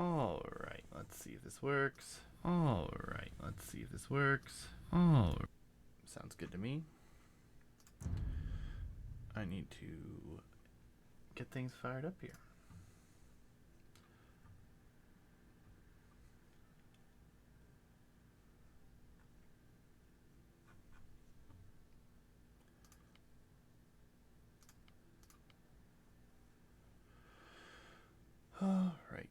Alright, let's see if this works. Alright, let's see if this works. Oh, sounds good to me. I need to get things fired up here. All right.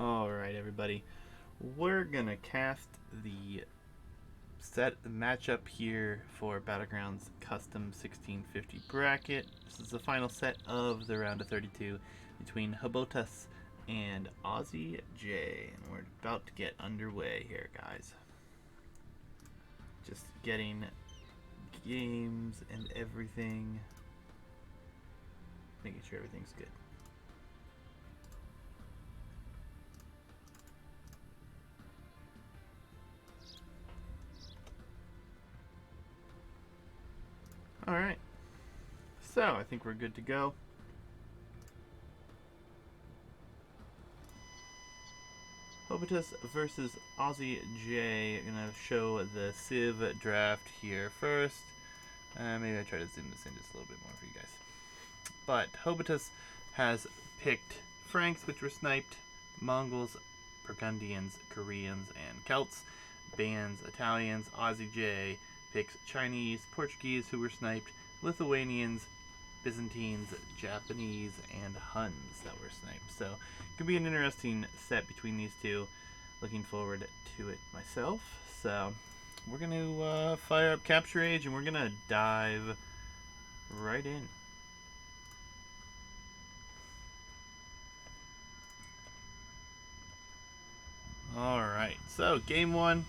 Alright, everybody. We're gonna cast the matchup here for Battlegrounds Custom 1650 bracket. This is the final set of the round of 32 between Hobutus and AzzieJ, and we're about to get underway here, guys. Just getting games and everything, making sure everything's good. Alright, so I think we're good to go. Hobutus versus AzzieJ. I'm going to show the Civ draft here first. Maybe I try to zoom this in just a little bit more for you guys. But Hobutus has picked Franks, which were sniped, Mongols, Burgundians, Koreans, and Celts, Bands, Italians. AzzieJ picks Chinese, Portuguese, who were sniped, Lithuanians, Byzantines, Japanese, and Huns that were sniped. So it could be an interesting set between these two. Looking forward to it myself. So we're going to fire up Capture Age, and we're going to dive right in. Alright, so game one.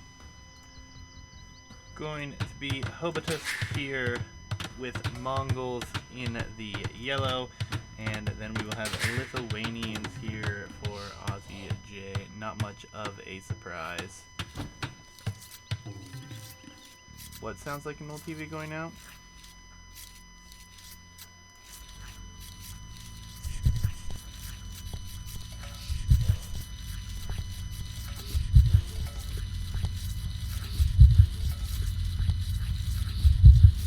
Going to be Hobutus here with Mongols in the yellow, and then we will have Lithuanians here for AzzieJ. Not much of a surprise. What sounds like an old TV going out?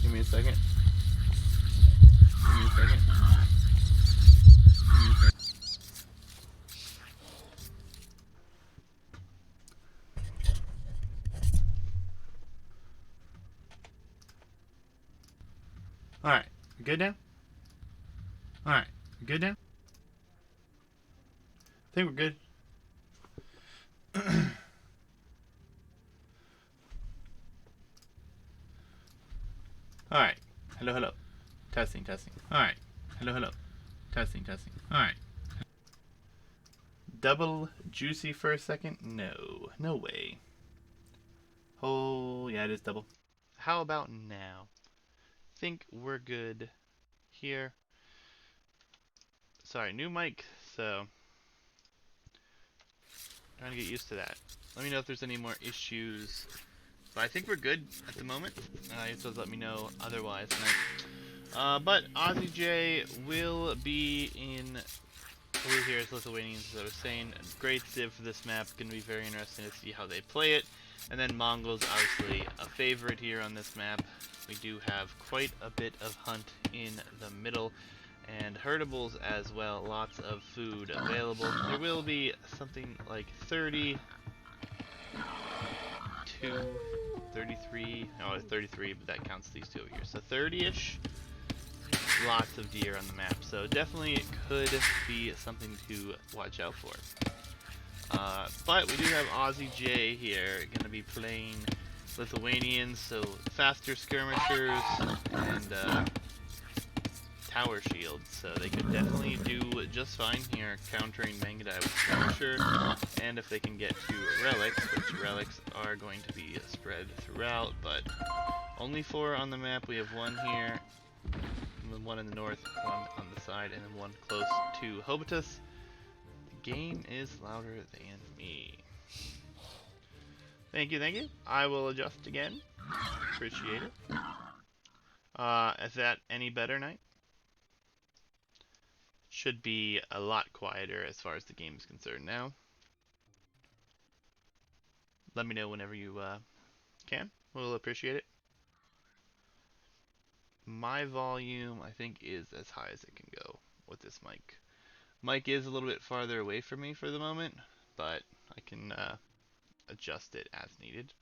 Give me a second. Give me a second. Alright, good now? Alright, good now? I think we're good. Alright, hello, hello. Testing, testing. Alright, hello, hello. Testing, testing. Alright. Double juicy for a second? No, no way. Oh, yeah, it is double. How about now? Think we're good here. Sorry, new mic, so trying to get used to that. Let me know if there's any more issues. But I think we're good at the moment. You supposed to let me know otherwise tonight. But AzzieJ will be in over here as Lithuanians, as I was saying. Great civ for this map. Going to be very interesting to see how they play it. And then Mongols, obviously a favorite here on this map. We do have quite a bit of hunt in the middle. And herdables as well. Lots of food available. There will be something like 32, 33, oh, 33, but that counts these two over here. So 30-ish. Lots of deer on the map, so definitely could be something to watch out for. But we do have AzzieJ here, going to be playing Lithuanians, so faster skirmishers and tower shields, so they could definitely do just fine here countering Mangudai with skirmisher, and if they can get to relics, which relics are going to be spread throughout, but only 4 on the map. We have 1 here, one in the north, 1 on the side, and then 1 close to Hobutus. The game is louder than me. Thank you, thank you. I will adjust again. Appreciate it. Is that any better, Knight? Should be a lot quieter as far as the game is concerned now. Let me know whenever you can. We'll appreciate it. My volume, I think, is as high as it can go with this mic. Mic is a little bit farther away from me for the moment, but I can adjust it as needed.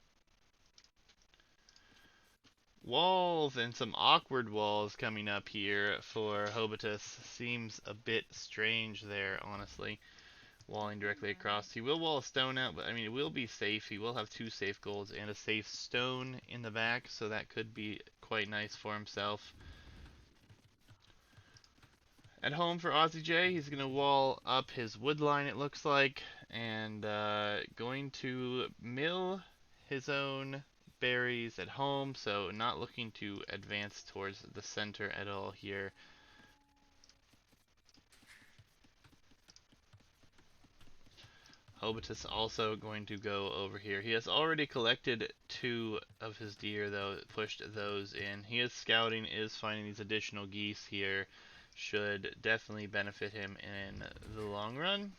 Walls, and some awkward walls coming up here for Hobutus. Seems a bit strange there, honestly. Walling directly across. He will wall a stone out, but I mean, it will be safe. He will have 2 safe goals and a safe stone in the back, so that could be quite nice for himself. At home for AzzieJ, he's going to wall up his wood line, it looks like, and going to mill his own berries at home, so not looking to advance towards the center at all here. Hobutus also going to go over here. He has already collected 2 of his deer, though, pushed those in. He is scouting, is finding these additional geese here. Should definitely benefit him in the long run.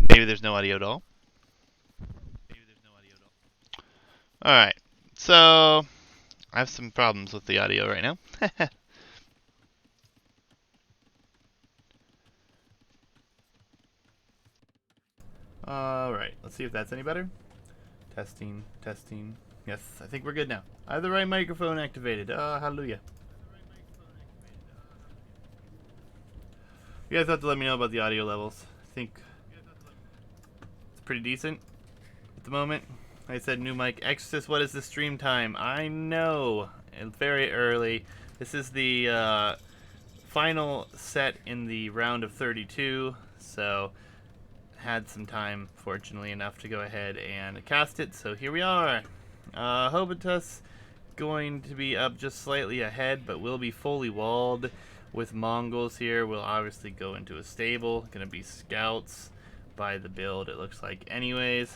Maybe there's no audio at all. Alright, so I have some problems with the audio right now. Alright, let's see if that's any better. Testing, testing. Yes, I think we're good now. I have the right microphone activated. Hallelujah. You guys have to let me know about the audio levels. think it's pretty decent at the moment. Like I said, new mic. Exorcist, what is the stream time? I know. It's very early. This is the final set in the round of 32, so had some time, fortunately enough, to go ahead and cast it. So here we are. Hobutus going to be up just slightly ahead, but will be fully walled with Mongols here. We'll obviously go into a stable. Gonna be scouts by the build, it looks like anyways.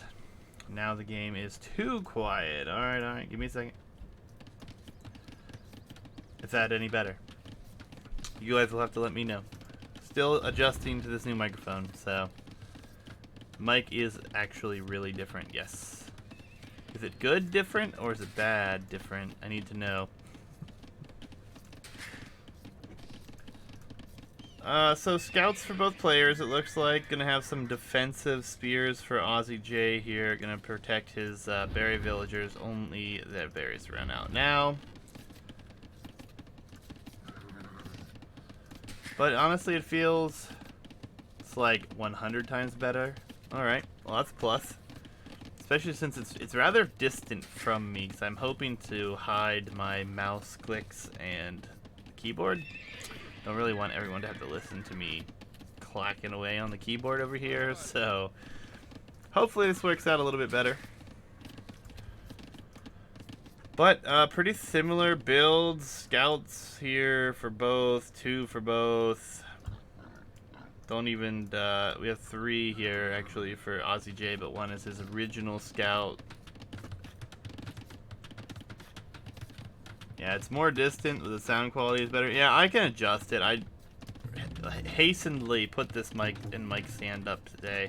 Now the game is too quiet. Alright, give me a second. Is that any better? You guys will have to let me know. Still adjusting to this new microphone, so mic is actually really different, yes. Is it good different, or is it bad different? I need to know. So scouts for both players, it looks like. Gonna have some defensive spears for AzzieJ here. Gonna protect his berry villagers. Only that berries run out now. But honestly, it feels it's like 100 times better. Alright, well that's a plus. Especially since it's rather distant from me, because I'm hoping to hide my mouse clicks and keyboard. Don't really want everyone to have to listen to me clacking away on the keyboard over here, so hopefully this works out a little bit better. But pretty similar builds. Scouts here for both, 2 for both. Don't even, we have 3 here actually for AzzieJ, but 1 is his original scout. Yeah, it's more distant, the sound quality is better. Yeah, I can adjust it. I hastenedly put this mic and mic stand up today.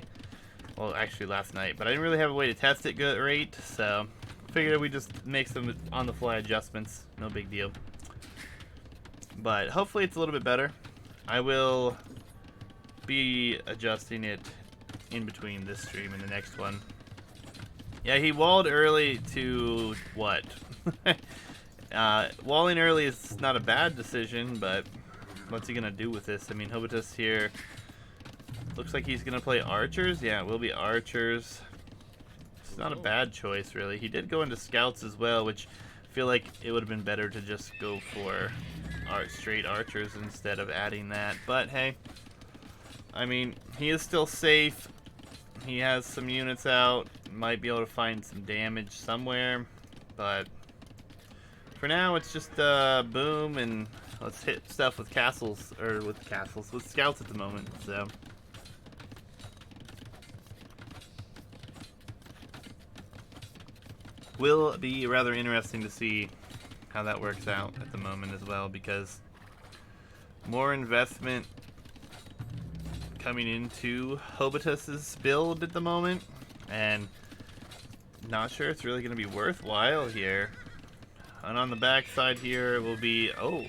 Well, actually last night, but I didn't really have a way to test it good rate, so figured we just make some on-the-fly adjustments. No big deal. But hopefully it's a little bit better. I will be adjusting it in between this stream and the next one. Yeah, he walled early to what? Walling early is not a bad decision, but what's he gonna do with this? I mean, Hobutus here looks like he's gonna play archers. Yeah, it will be archers. It's not a bad choice, really. He did go into scouts as well, which I feel like it would have been better to just go for straight archers instead of adding that. But hey, I mean, he is still safe. He has some units out. Might be able to find some damage somewhere, but for now, it's just boom, and let's hit stuff with castles, or with scouts at the moment, so. Will be rather interesting to see how that works out at the moment as well, because more investment coming into Hobutus's build at the moment, and not sure it's really going to be worthwhile here. And on the back side here will be, oh,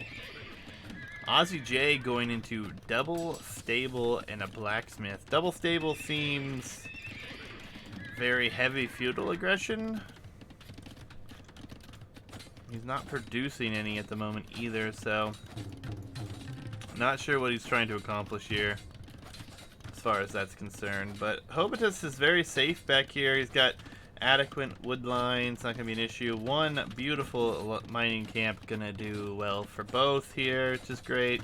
AzzieJ going into double stable and a blacksmith. Double stable seems very heavy feudal aggression. He's not producing any at the moment either, so not sure what he's trying to accomplish here as far as that's concerned. But Hobutus is very safe back here. He's got adequate wood line. It's not going to be an issue. One beautiful mining camp going to do well for both here, which is great.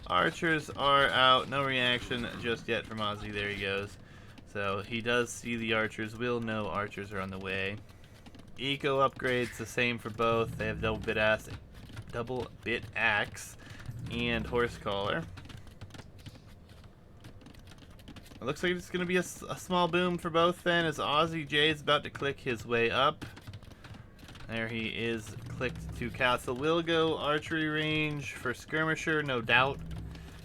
Archers are out. No reaction just yet from Ozzy. There he goes. So he does see the archers. Will know archers are on the way. Eco upgrades the same for both. They have double bit axe and horse collar. It looks like it's going to be a small boom for both then, as AzzieJ is about to click his way up. There he is, clicked to castle. Will go archery range for skirmisher, no doubt.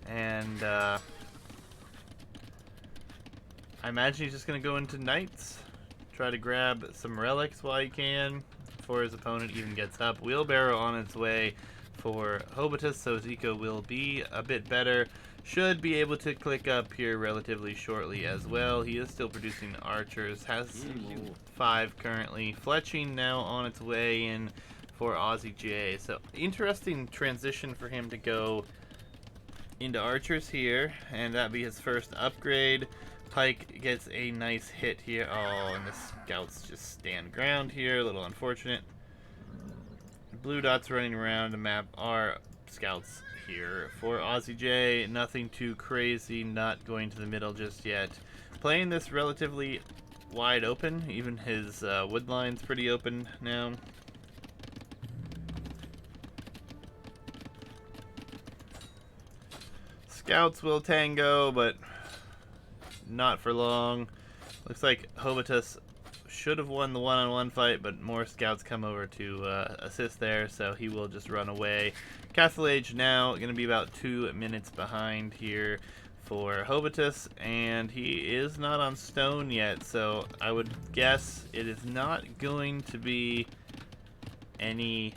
And I imagine he's just going to go into knights. Try to grab some relics while he can before his opponent even gets up. Wheelbarrow on its way for Hobutus, so his eco will be a bit better. Should be able to click up here relatively shortly as well. He is still producing archers. Has 5 currently. Fletching now on its way in for AzzieJ. So interesting transition for him to go into archers here, and that'd be his first upgrade. Pike gets a nice hit here. Oh, and the scouts just stand ground here. A little unfortunate. Blue dots running around the map are scouts here for AzzieJ. Nothing too crazy, not going to the middle just yet. Playing this relatively wide open. Even his wood line's pretty open now. Scouts will tango, but not for long. Looks like Hobutus should have won the one-on-one fight, but more scouts come over to assist there, so he will just run away. Castle Age now going to be about 2 minutes behind here for Hobutus, and he is not on stone yet, so I would guess it is not going to be any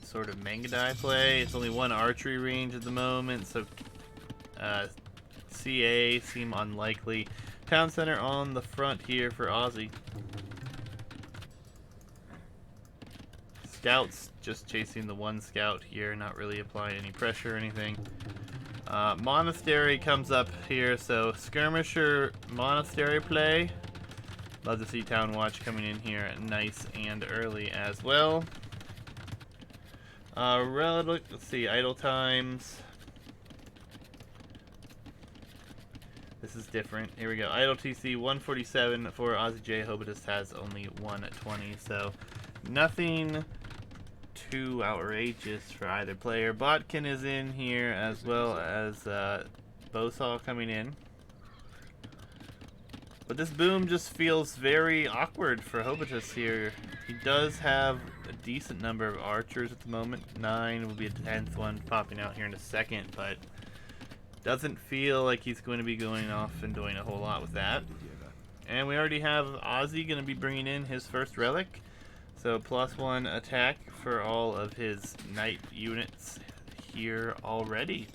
sort of Mangadai play. It's only 1 archery range at the moment, so CA seem unlikely. Town center on the front here for Aussie. Scouts just chasing the 1 scout here, not really applying any pressure or anything. Monastery comes up here, so skirmisher monastery play. Love to see Town Watch coming in here nice and early as well. Let's see, idle times. This is different. Here we go. Idle TC 147 for AzzieJ. Hobutus has only 120, so nothing too outrageous for either player. Botkin is in here as well as Bowsaw coming in. But this boom just feels very awkward for Hobutus here. He does have a decent number of archers at the moment. 9 will be a 10th one popping out here in a second, but doesn't feel like he's going to be going off and doing a whole lot with that. And we already have Ozzy going to be bringing in his first relic. So +1 attack for all of his knight units here already.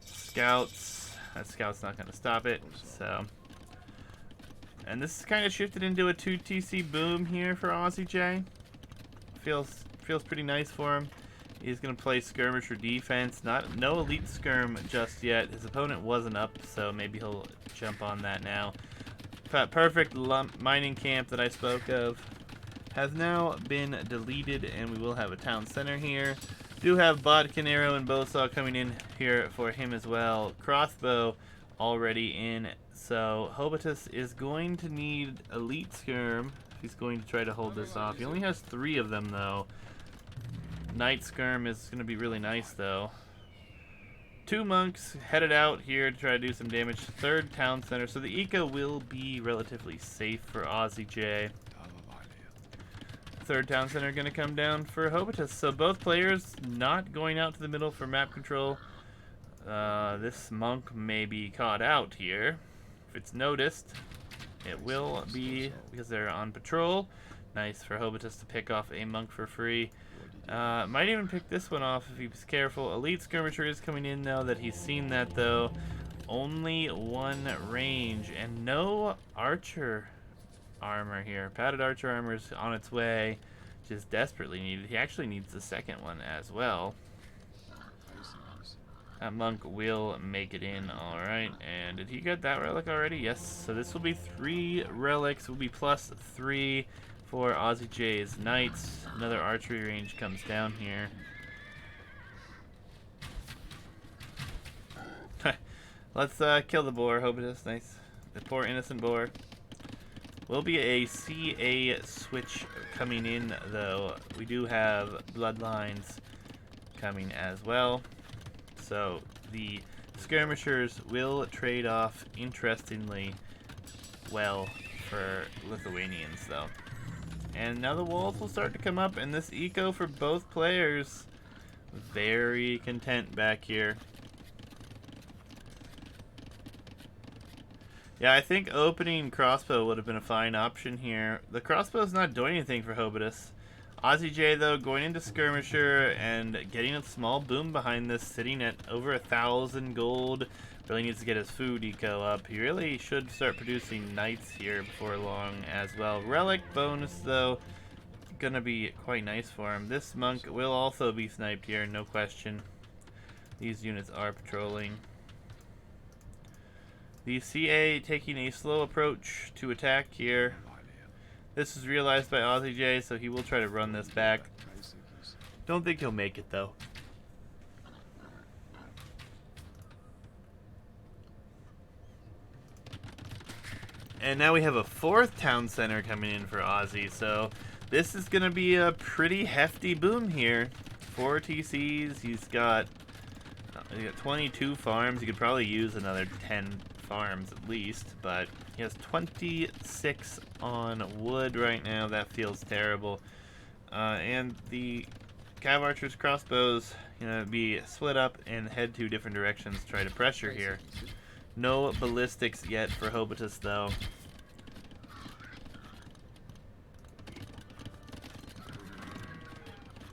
Scouts. That scout's not going to stop it. So, and this is kind of shifted into a 2 TC boom here for AzzieJ. Feels pretty nice for him. He's going to play skirmisher defense. No elite skirm just yet. His opponent wasn't up, so maybe he'll jump on that now. Perfect mining camp that I spoke of has now been deleted, and we will have a town center here. Do have Bodkin Arrow and Bowsaw coming in here for him as well. Crossbow already in, so Hobutus is going to need elite skirm if he's going to try to hold this off. He only has 3 of them though. Knight skirm is going to be really nice though. 2 monks headed out here to try to do some damage. 3rd town center, so the eco will be relatively safe for AzzieJ. 3rd town center going to come down for Hobutus. So both players not going out to the middle for map control. This monk may be caught out here. If it's noticed, it will be because they're on patrol. Nice for Hobutus to pick off a monk for free. Might even pick this one off if he's careful. Elite skirmisher is coming in now that he's seen that though. Only 1 range and no archer armor here. Padded archer armor is on its way, just desperately needed. He actually needs the 2nd one as well. That monk will make it in, alright. And did he get that relic already? Yes. So this will be 3 relics, will be +3 for AzzieJ's knights. Another archery range comes down here. Let's kill the boar, Hobutus. Nice. The poor innocent boar. Will be a CA switch coming in though. We do have bloodlines coming as well. So the skirmishers will trade off interestingly well for Lithuanians though. And now the walls will start to come up, and this eco for both players very content back here. Yeah, I think opening crossbow would have been a fine option here. The crossbow's not doing anything for Hobutus. AzzieJ though going into skirmisher and getting a small boom behind this, sitting at over 1,000 gold. Really needs to get his food eco up. He really should start producing knights here before long as well. Relic bonus though, gonna be quite nice for him. This monk will also be sniped here, no question. These units are patrolling. The CA taking a slow approach to attack here. This is realized by AzzieJ, so he will try to run this back. Don't think he'll make it though. And now we have a 4th town center coming in for Ozzy, so this is going to be a pretty hefty boom here. 4 TCs, he's got 22 farms. He could probably use another 10 farms at least, but he has 26 on wood right now. That feels terrible. And the Cav Archer's crossbows be split up and head 2 different directions to try to pressure here. No ballistics yet for Hobutus though.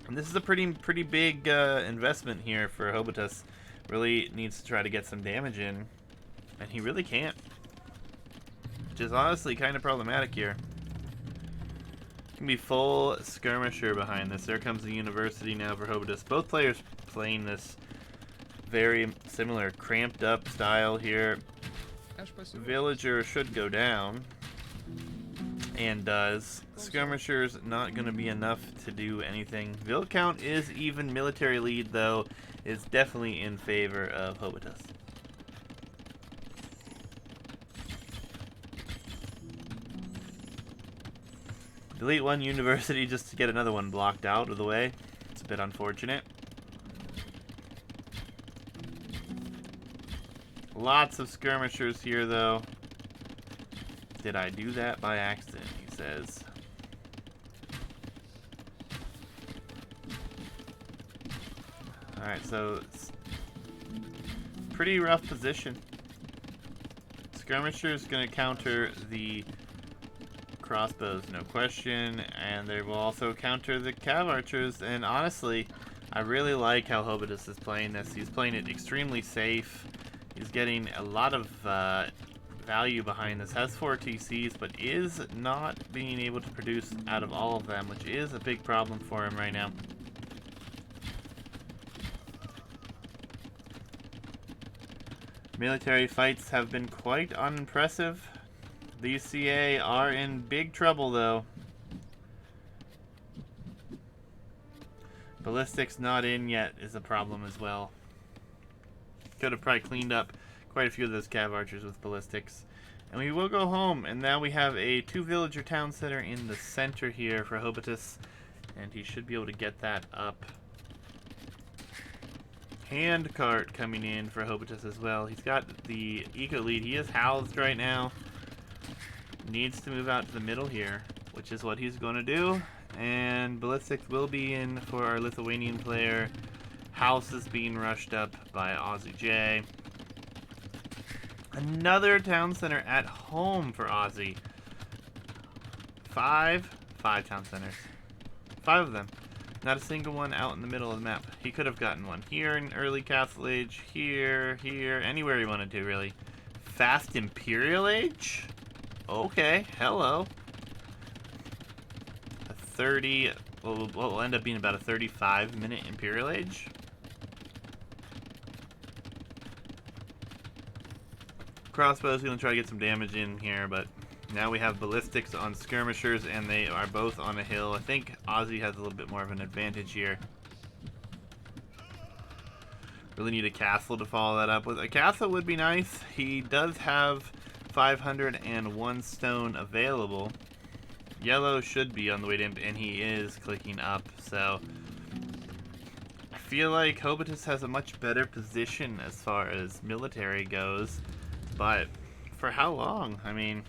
And this is a pretty big investment here for Hobutus. Really needs to try to get some damage in, and he really can't. Which is honestly kind of problematic here. Can be full skirmisher behind this. There comes the university now for Hobutus. Both players playing this very similar cramped up style here. Villager should go down, and does. Skirmisher's not going to be enough to do anything. Vill count is even. Military lead though is definitely in favor of Hobutus. Delete 1 university just to get another one blocked out of the way. It's a bit unfortunate. Lots of skirmishers here, though. Did I do that by accident, he says. Alright, so it's pretty rough position. Skirmisher's going to counter the crossbows, no question, and they will also counter the Cav Archers, and honestly, I really like how Hobutus is playing this. He's playing it extremely safe. He's getting a lot of value behind this. Has 4 TCs, but is not being able to produce out of all of them, which is a big problem for him right now. Military fights have been quite unimpressive. These CA are in big trouble, though. Ballistics not in yet is a problem as well. Could have probably cleaned up quite a few of those Cav Archers with ballistics. And we will go home, and now we have a 2-villager town center in the center here for Hobutus, and he should be able to get that up. Hand cart coming in for Hobutus as well. He's got the eco lead. He is housed right now. Needs to move out to the middle here, which is what he's going to do. And ballistics will be in for our Lithuanian player. House is being rushed up by AzzieJ. Another town center at home for Ozzy. 5 town centers. 5 of them. Not a single one out in the middle of the map. He could have gotten one here in early Castle Age, here, anywhere he wanted to, really. Fast Imperial Age? Okay, hello. A 30, what will end up being about a 35-minute Imperial Age. Crossbow's gonna try to get some damage in here, but now we have ballistics on skirmishers, and they are both on a hill. I think Ozzy has a little bit more of an advantage here. Really need a castle to follow that up with. A castle would be nice. He does have 501 stone available. Yellow should be on the way to him, and he is clicking up, so I feel like Hobutus has a much better position as far as military goes, but for how long? I mean,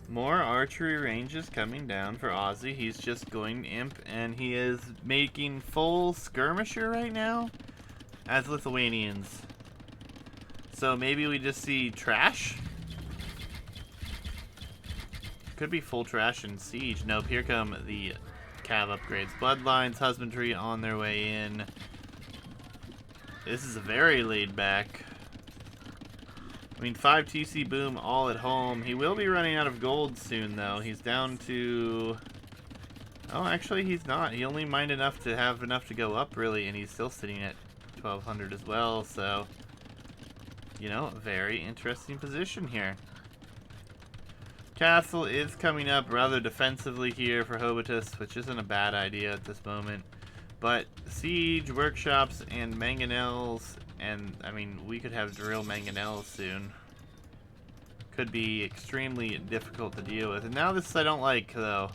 more archery ranges coming down for Ozzy. He's just going imp, and he is making full skirmisher right now as Lithuanians. So maybe we just see trash? Could be full trash and siege. Nope, here come the Cav upgrades. Bloodlines, husbandry on their way in. This is very laid back. I mean, 5 TC boom all at home. He will be running out of gold soon, though. He's down to... Oh, actually, he's not. He only mined enough to have enough to go up, really, and he's still sitting at 1200 as well, so, you know, very interesting position here. Castle is coming up rather defensively here for Hobutus, which isn't a bad idea at this moment. But siege, workshops, and mangonels, and, I mean, we could have drill mangonels soon. Could be extremely difficult to deal with. And now this I don't like, though.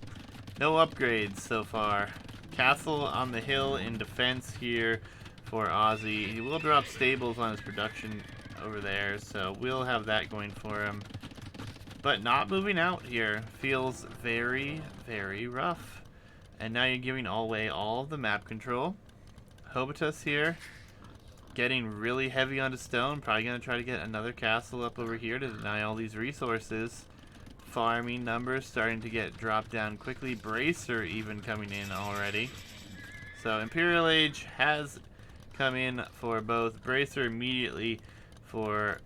No upgrades so far. Castle on the hill in defense here for Ozzy. He will drop stables on his production over there, so we'll have that going for him. But not moving out here feels very, very rough. And now you're giving away all of the map control. Hobutus here, getting really heavy onto stone. Probably going to try to get another castle up over here to deny all these resources. Farming numbers starting to get dropped down quickly. Bracer even coming in already. So Imperial Age has come in for both Bracer immediately for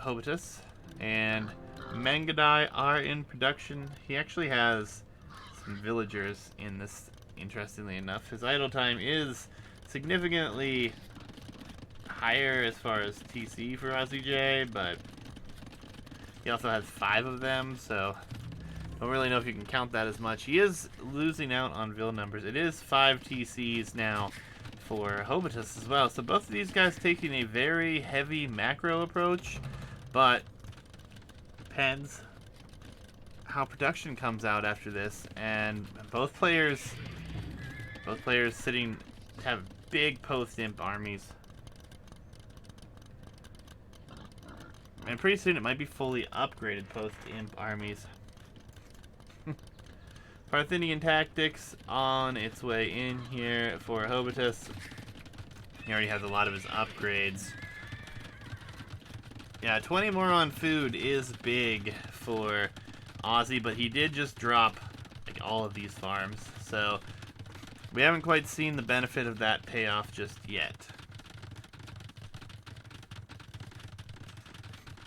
Hobutus, and Mangadai are in production. He actually has some villagers in this, interestingly enough. His idle time is significantly higher as far as TC for AzzieJ, but he also has 5 of them, so don't really know if you can count that as much. He is losing out on vill numbers. It is 5 TCs now for Hobutus as well. So both of these guys taking a very heavy macro approach, but depends how production comes out after this. And both players sitting have big post-imp armies. And pretty soon it might be fully upgraded post-imp armies. Parthenian Tactics on its way in here for Hobutus. He already has a lot of his upgrades. Yeah, 20 more on food is big for Ozzy, but he did just drop like all of these farms. So we haven't quite seen the benefit of that payoff just yet.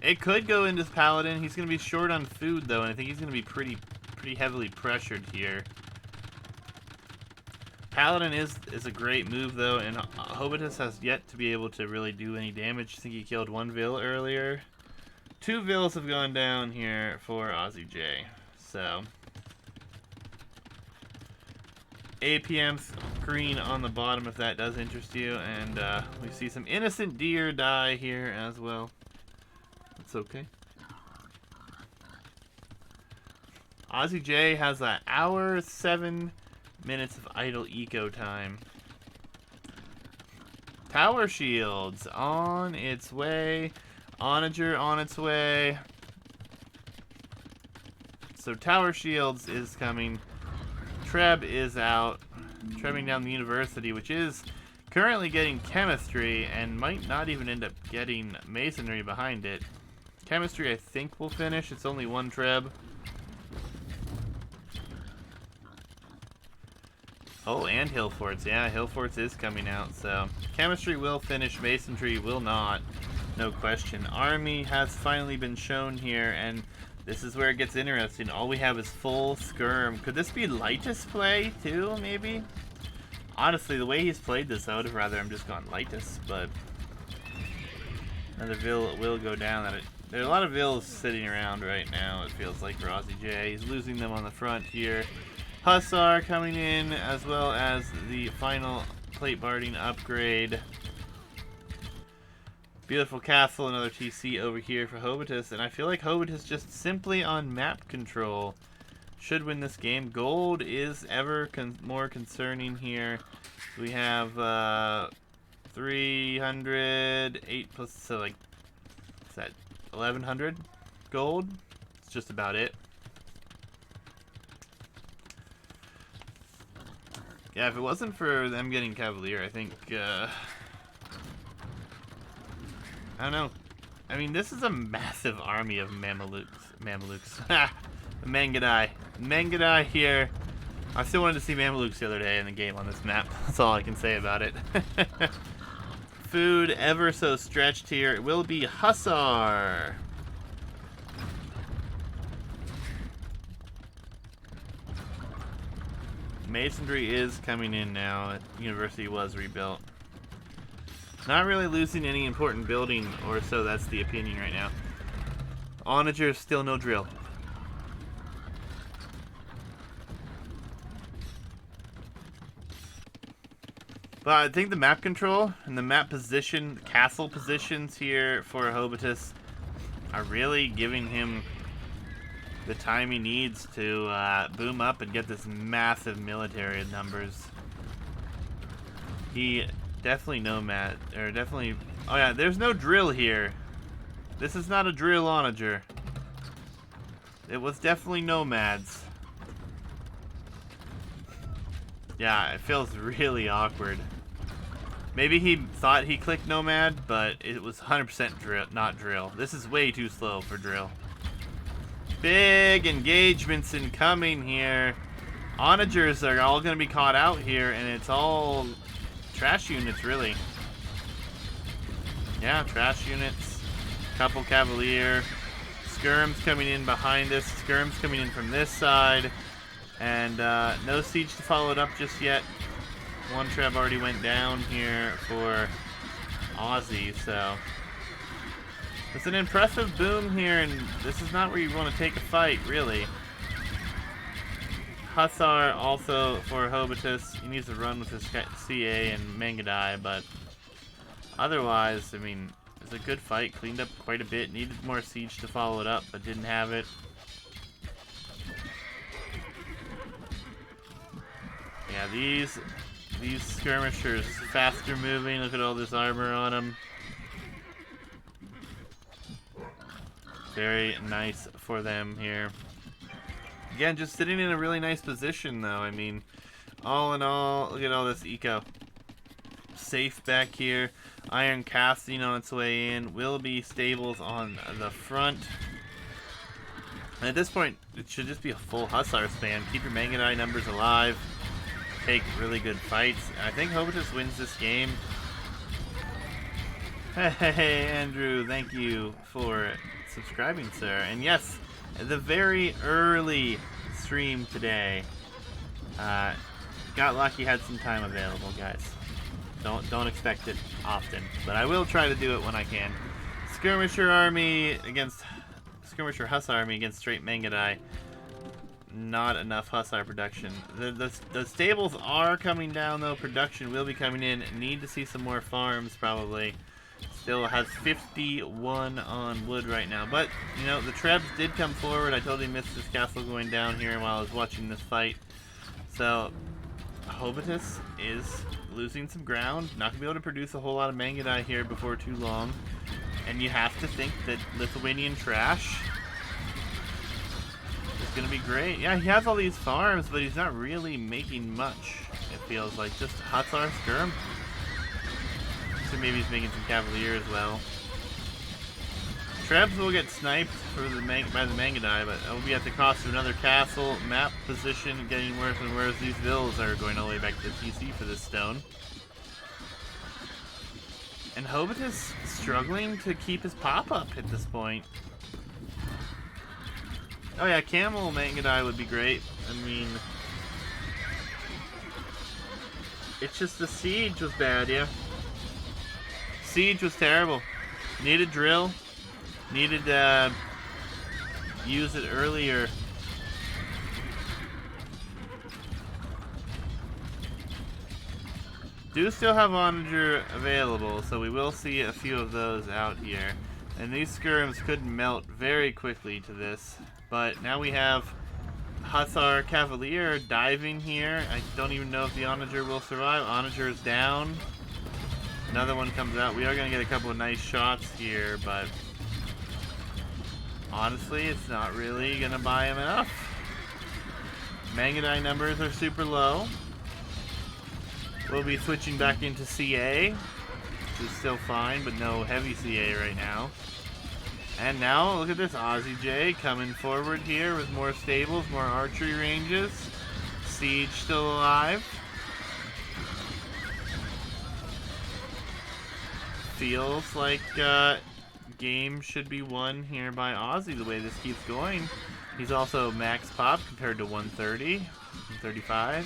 It could go into Paladin. He's going to be short on food, though, and I think he's going to be pretty heavily pressured here. Paladin is a great move, though, and Hobutus has yet to be able to really do any damage. I think he killed 1 vill earlier. 2 vills have gone down here for AzzieJ. So APM green on the bottom if that does interest you, and we see some innocent deer die here as well. It's okay. AzzieJ has an hour, 7 minutes of idle eco time. Tower shields on its way. Onager on its way. So tower shields is coming. Treb is out. Trebbing down the university, which is currently getting chemistry and might not even end up getting masonry behind it. Chemistry, I think, will finish. It's only 1 Treb. Oh, and Hill Forts. Yeah, Hill Forts is coming out. So chemistry will finish. Masonry will not. No question. Army has finally been shown here, and this is where it gets interesting. All we have is full skirm. Could this be Lightus play, too, maybe? Honestly, the way he's played this, I would have rather him just gone Lightus, but another vill will go down. There are a lot of vills sitting around right now, it feels like, for AzzieJ. He's losing them on the front here. Hussar coming in, as well as the final plate barding upgrade. Beautiful castle, another TC over here for Hobutus, and I feel like Hobutus just simply on map control should win this game. Gold is ever more concerning here. We have 300, 8 plus, so like, what's that, 1100 gold? It's just about it. Yeah, if it wasn't for them getting Cavalier, I think, I don't know. I mean, this is a massive army of Mamelukes. Ha! Mangadai. Mangadai here. I still wanted to see Mamelukes the other day in the game on this map. That's all I can say about it. Food ever so stretched here. It will be Hussar. Masonry is coming in now. University was rebuilt. Not really losing any important building, or so that's the opinion right now. Onager, still no drill. But I think the map control and the map position, castle positions here for Hobutus are really giving him the time he needs to boom up and get this massive military numbers. He definitely nomad, or definitely... Oh yeah, there's no drill here. This is not a drill onager. It was definitely nomads. Yeah, it feels really awkward. Maybe he thought he clicked nomad, but it was 100% drill, not drill. This is way too slow for drill. Big engagements incoming here. Onagers are all going to be caught out here, and it's all trash units, really. Yeah, trash units. Couple Cavalier. Skirms coming in behind us. Skirms coming in from this side. And no siege to follow it up just yet. One Trev already went down here for Aussie, so... It's an impressive boom here, and this is not where you want to take a fight, really. Hussar also for Hobutus. He needs to run with his CA and Mangadai, but otherwise, I mean, it's a good fight. Cleaned up quite a bit. Needed more siege to follow it up, but didn't have it. Yeah, these skirmishers, faster moving. Look at all this armor on them. Very nice for them here. Again, just sitting in a really nice position, though. I mean, all in all, look at all this eco. Safe back here. Iron casting on its way in. Will be stables on the front. And at this point, it should just be a full Hussar spam. Keep your Mangadai numbers alive. Take really good fights. I think Hobutus wins this game. Hey, Andrew, thank you for subscribing, sir. And yes, the very early stream today. Got lucky, had some time available, guys. Don't expect it often, but I will try to do it when I can. Skirmisher army against Skirmisher Hussar army against straight Mangadai. Not enough Hussar production. The stables are coming down, though. Production will be coming in. Need to see some more farms, probably. Still has 51 on wood right now. But, you know, the Trebs did come forward. I totally missed this castle going down here while I was watching this fight. So, Hobutus is losing some ground. Not going to be able to produce a whole lot of Mangadai here before too long. And you have to think that Lithuanian trash is going to be great. Yeah, he has all these farms, but he's not really making much, it feels like. Just Hussar Skirm. So maybe he's making some Cavalier as well. Trebs will get sniped by the Mangadai, but it will be at the cost of another castle. Map position getting worse and worse. These villas are going all the way back to the PC for this stone. And Hobutus struggling to keep his pop-up at this point. Oh yeah, Camel Mangadai would be great. I mean... It's just the siege was bad, yeah. Siege was terrible. Needed drill. Needed use it earlier. Do still have Onager available, so we will see a few of those out here. And these skirms could melt very quickly to this. But now we have Hussar Cavalier diving here. I don't even know if the Onager will survive. Onager is down. Another one comes out. We are going to get a couple of nice shots here, but honestly, it's not really going to buy him enough. Mangadai numbers are super low. We'll be switching back into CA, which is still fine, but no heavy CA right now. And now, look at this, AzzieJ coming forward here with more stables, more archery ranges. Siege still alive. Feels like game should be won here by Aussie the way this keeps going. He's also max pop compared to 130, 135.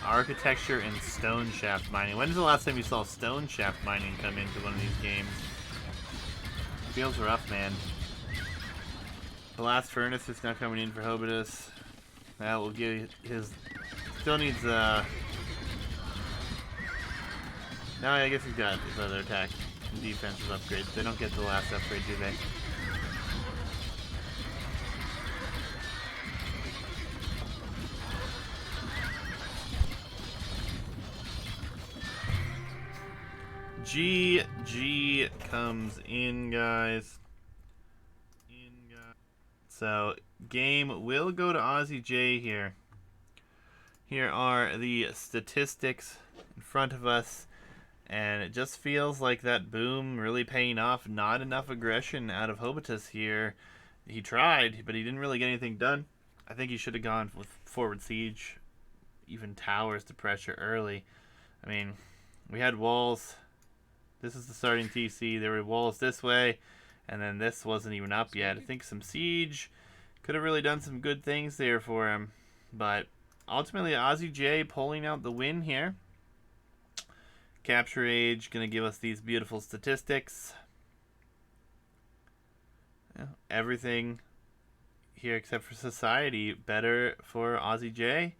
architecture and stone shaft mining. When's the last time you saw stone shaft mining come into one of these games? Feels rough, man. The last furnace is now coming in for Hobutus. That will give his... Still needs, No, I guess he's got his other attack and defensive upgrades. They don't get the last upgrade, do they? GG comes in, guys. So, game will go to AzzieJ here. Here are the statistics in front of us. And it just feels like that boom really paying off. Not enough aggression out of Hobutus here. He tried, but he didn't really get anything done. I think he should have gone with forward siege, even towers to pressure early. I mean, we had walls. This is the starting TC. There were walls this way, and then this wasn't even up yet. I think some siege could have really done some good things there for him. But ultimately, AzzieJ pulling out the win here. Capture Age going to give us these beautiful statistics. Yeah, everything here except for society better for AzzieJ.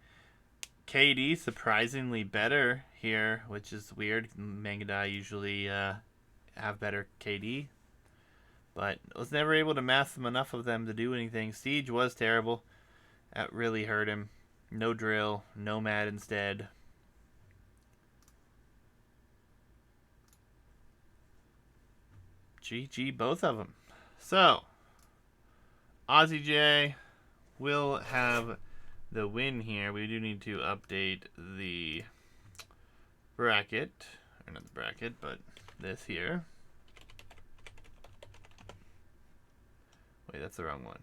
KD surprisingly better here, which is weird. Mangadai usually have better KD, but was never able to mass them enough of them to do anything. Siege was terrible. That really hurt him. No drill, nomad instead. GG, both of them. So, AzzieJ will have the win here. We do need to update the bracket. Or not the bracket, but this here. Wait, that's the wrong one.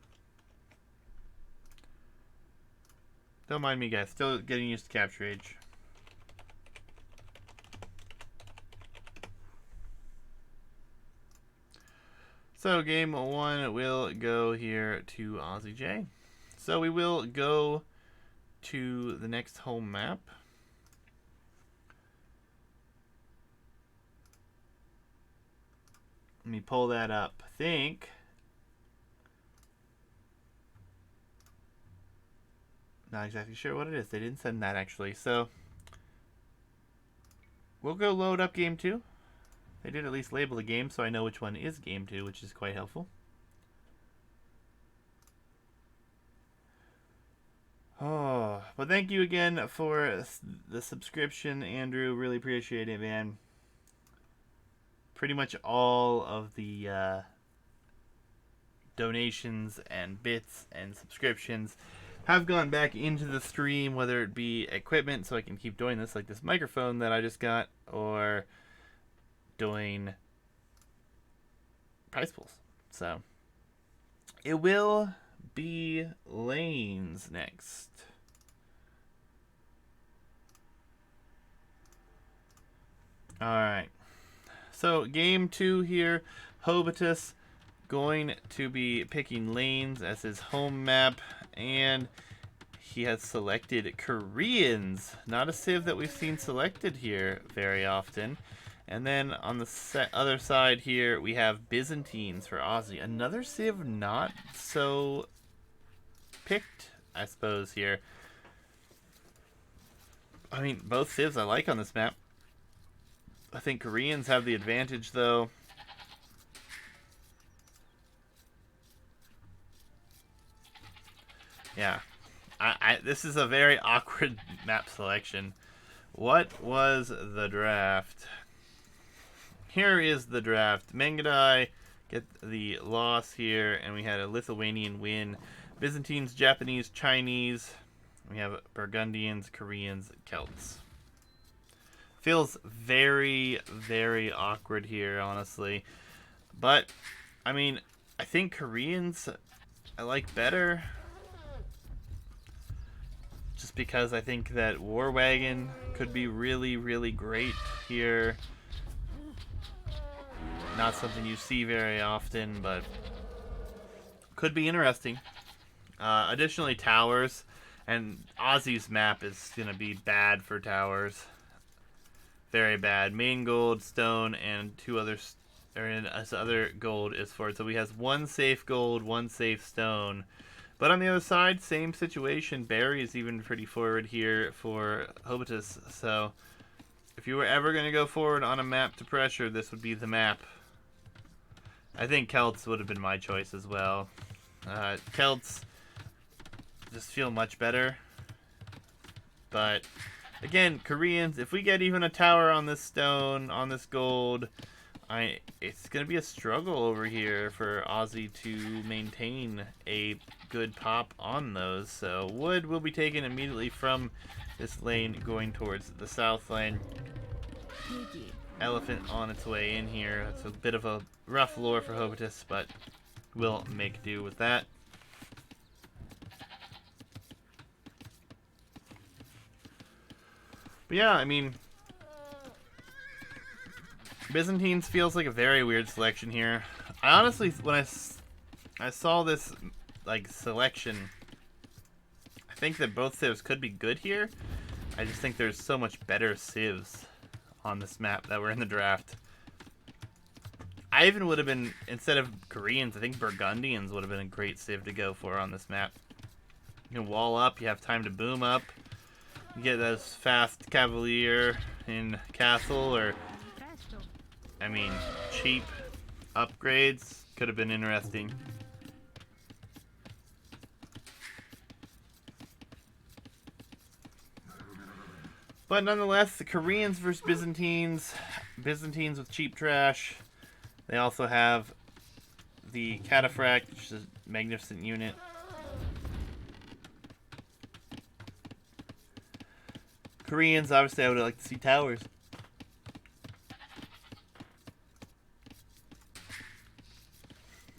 Don't mind me, guys. Still getting used to Capture Age. So game 1 will go here to AzzieJ. So we will go to the next home map. Let me pull that up. I think not exactly sure what it is. They didn't send that actually. So we'll go load up game 2. They did at least label the game, so I know which one is game 2, which is quite helpful. Oh, but thank you again for the subscription, Andrew. Really appreciate it, man. Pretty much all of the donations and bits and subscriptions have gone back into the stream, whether it be equipment so I can keep doing this, like this microphone that I just got, or doing prize pools. So it will be lanes next. Alright, so game 2 here. Hobutus going to be picking lanes as his home map, and he has selected Koreans, not a civ that we've seen selected here very often. And then on the other side here, we have Byzantines for Aussie. Another civ not so picked, I suppose, here. I mean, both civs I like on this map. I think Koreans have the advantage, though. Yeah. This is a very awkward map selection. What was the draft? Here is the draft. Mangadai get the loss here, and we had a Lithuanian win. Byzantines, Japanese, Chinese. We have Burgundians, Koreans, Celts. Feels very, very awkward here, honestly. But, I mean, I think Koreans I like better. Just because I think that War Wagon could be really, really great here. Not something you see very often, but could be interesting. Additionally, towers And Aussie's map is going to be bad for towers. Very bad. Main gold, stone, and two other... this other gold is for it. So he has one safe gold, one safe stone. But on the other side, same situation. Barry is even pretty forward here for Hobutus. So if you were ever going to go forward on a map to pressure, this would be the map. I think Celts would have been my choice as well. Celts just feel much better. But again, Koreans, if we get even a tower on this stone, on this gold, it's going to be a struggle over here for Aussie to maintain a good pop on those. So wood will be taken immediately from this lane going towards the south lane. Elephant on its way in here. It's a bit of a rough lure for Hobutus, but we'll make do with that. But yeah, I mean, Byzantines feels like a very weird selection here. I honestly, when I saw this like selection, I think that both civs could be good here. I just think there's so much better civs on this map that were in the draft. I even would have been, instead of Koreans, I think Burgundians would have been a great civ to go for on this map. You can wall up, you have time to boom up, you get those fast cavalier in castle, or I mean cheap upgrades. Could have been interesting. But nonetheless, the Koreans versus Byzantines. Byzantines with cheap trash. They also have the Cataphract, which is a magnificent unit. Koreans, obviously, I would like to see towers.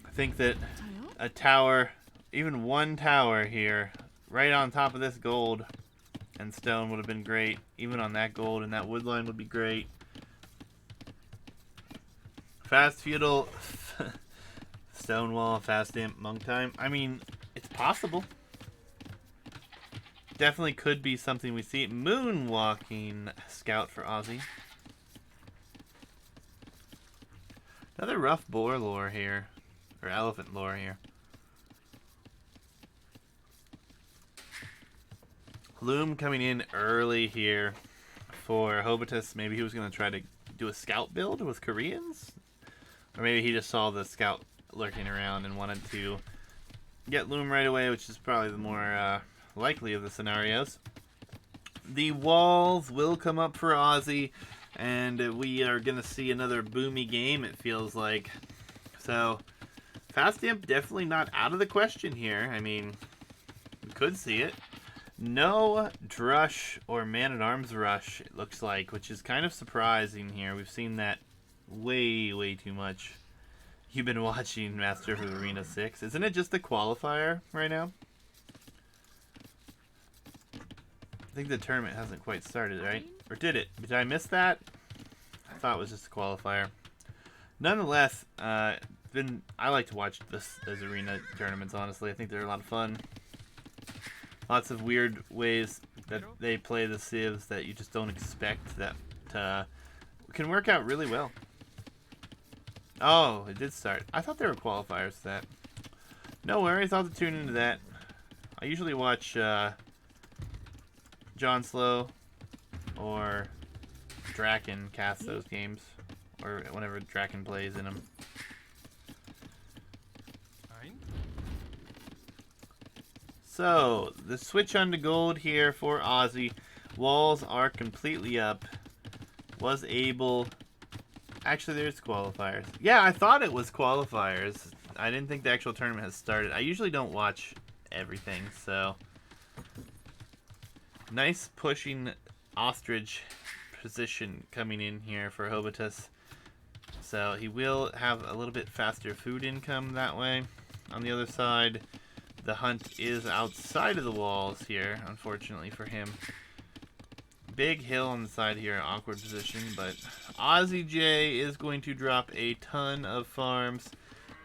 I think that a tower, even one tower here, right on top of this gold and stone would have been great. Even on that gold and that wood line would be great. Fast feudal, stonewall, fast imp, monk time. I mean, it's possible. Definitely could be something we see. Moonwalking scout for Aussie. Another rough boar lore here, or elephant lore here. Loom coming in early here for Hobutus. Maybe he was going to try to do a scout build with Koreans. Or maybe he just saw the scout lurking around and wanted to get Loom right away, which is probably the more likely of the scenarios. The walls will come up for Aussie, and we are going to see another boomy game, it feels like. So, Fast Imp definitely not out of the question here. I mean, we could see it. No Drush or Man-at-Arms Rush, it looks like, which is kind of surprising here. We've seen that way too much. You've been watching Master of Arena 6. Isn't it just the qualifier right now? I think the tournament hasn't quite started, right? Or did it? Did I miss that? I thought it was just a qualifier. Nonetheless, I like to watch those arena tournaments, honestly. I think they're a lot of fun. Lots of weird ways that they play the civs that you just don't expect that can work out really well. Oh, it did start. I thought there were qualifiers to that. No worries, I'll have to tune into that. I usually watch John Slow or Draken cast those games, or whenever Draken plays in them. So, the switch onto gold here for Aussie. Walls are completely up. Was able... Actually, there's qualifiers. Yeah, I thought it was qualifiers. I didn't think the actual tournament has started. I usually don't watch everything, so... Nice pushing ostrich position coming in here for Hobutus. So, he will have a little bit faster food income that way. On the other side... The hunt is outside of the walls here, unfortunately for him. Big hill on the side here, awkward position, but AzzieJ is going to drop a ton of farms.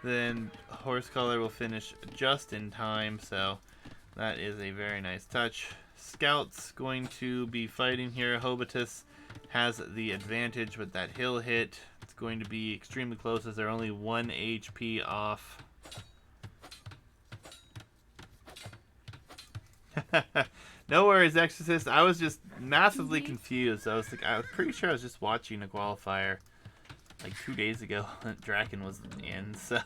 Then Horse Collar will finish just in time, so That is a very nice touch. Scout's going to be fighting here. Hobutus has the advantage with that hill hit. It's going to be extremely close as they're only 1 HP off. No worries, Exorcist. I was just massively confused. I was pretty sure I was just watching a qualifier like 2 days ago that Draken was in, so...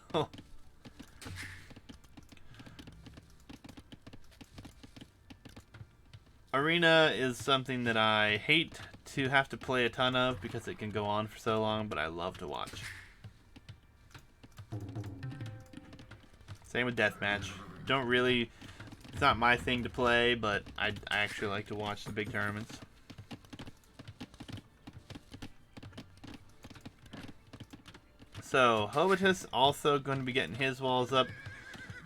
Arena is something that I hate to have to play a ton of because it can go on for so long, but I love to watch. Same with Deathmatch. Don't really... It's not my thing to play, but I actually like to watch the big tournaments. So, Hobutus also going to be getting his walls up.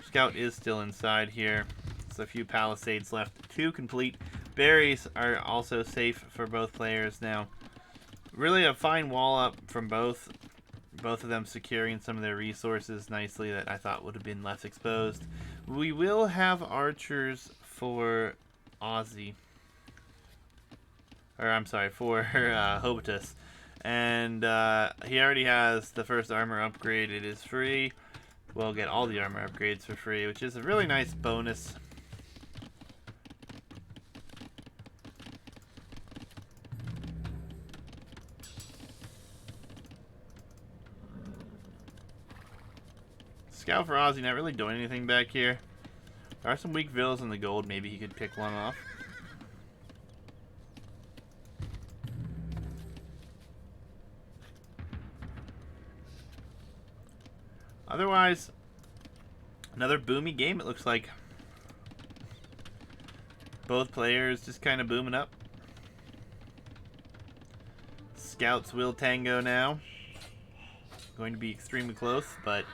Scout is still inside here. So a few palisades left to complete. Berries are also safe for both players now. Really a fine wall up from both of them securing some of their resources nicely that I thought would have been less exposed. We will have archers for Ozzy. Or, I'm sorry, for Hobutus. And he already has the first armor upgrade. It is free. We'll get all the armor upgrades for free, which is a really nice bonus. Scout for Ozzy not really doing anything back here. There are some weak villas in the gold. Maybe he could pick one off. Otherwise, another boomy game, it looks like. Both players just kind of booming up. Scouts will tango now. Going to be extremely close, but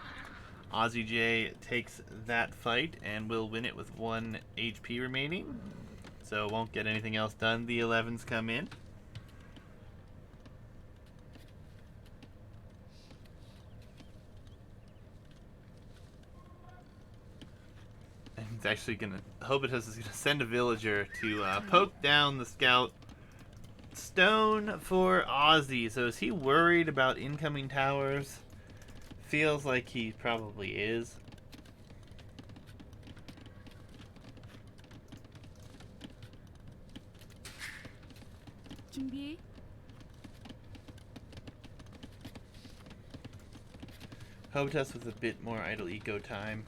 AzzieJ takes that fight and will win it with 1 HP remaining. So won't get anything else done. The 11s come in. And he's actually gonna... Hobutus is gonna send a villager to poke down the scout. Stone for Ozzy. So is he worried about incoming towers? Feels like he probably is. 준비. Hobutus with a bit more idle eco time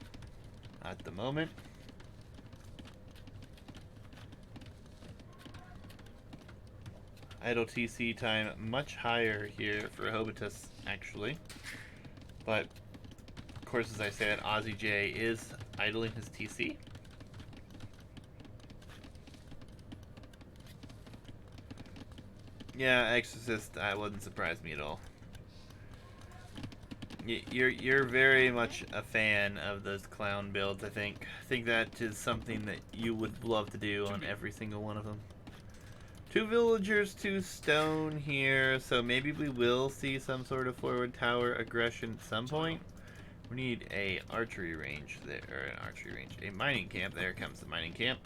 at the moment. Idle TC time much higher here for Hobutus, actually. But, of course, as I said, AzzieJ is idling his TC. Yeah, Exorcist, wouldn't surprise me at all. You're very much a fan of those clown builds, I think. I think that is something that you would love to do on every single one of them. 2 villagers, 2 stone here, so maybe we will see some sort of forward tower aggression at some point. We need a archery range there, or an archery range, a mining camp. There comes the mining camp.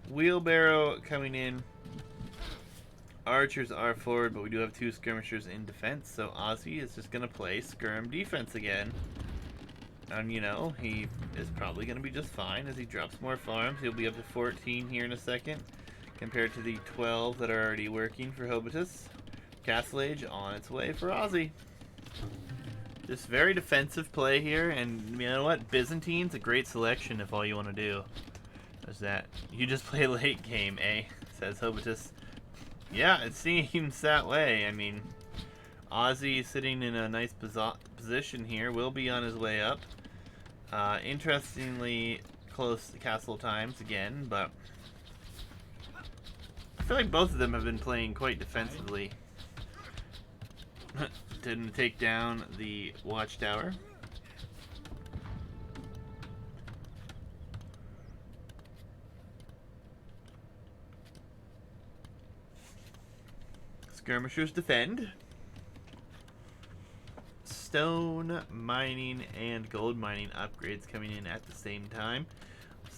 Wheelbarrow coming in. Archers are forward, but we do have 2 skirmishers in defense, so Ozzy is just going to play skirm defense again. And, you know, he is probably going to be just fine as he drops more farms. He'll be up to 14 here in a second, compared to the 12 that are already working for Hobutus. Castle Age on its way for Ozzy. Just very defensive play here, and you know what? Byzantine's a great selection if all you want to do is that. You just play late game, eh? Says Hobutus. Yeah, it seems that way. I mean, Ozzy sitting in a nice position here, will be on his way up. Interestingly close castle times again, but I feel like both of them have been playing quite defensively. Didn't take down the watchtower. Skirmishers defend. Stone mining and gold mining upgrades coming in at the same time.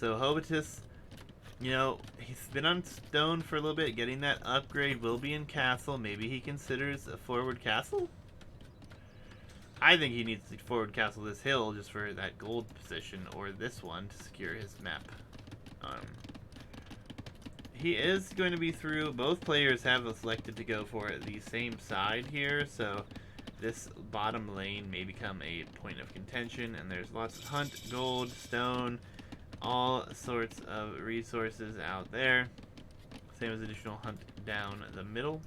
So Hobutus, you know, he's been on stone for a little bit. Getting that upgrade will be in castle. Maybe he considers a forward castle? I think he needs to forward castle this hill just for that gold position, or this one to secure his map. He is going to be through. Both players have selected to go for the same side here, so this bottom lane may become a point of contention, and there's lots of hunt, gold, stone, all sorts of resources out there. Same as additional hunt down the middle.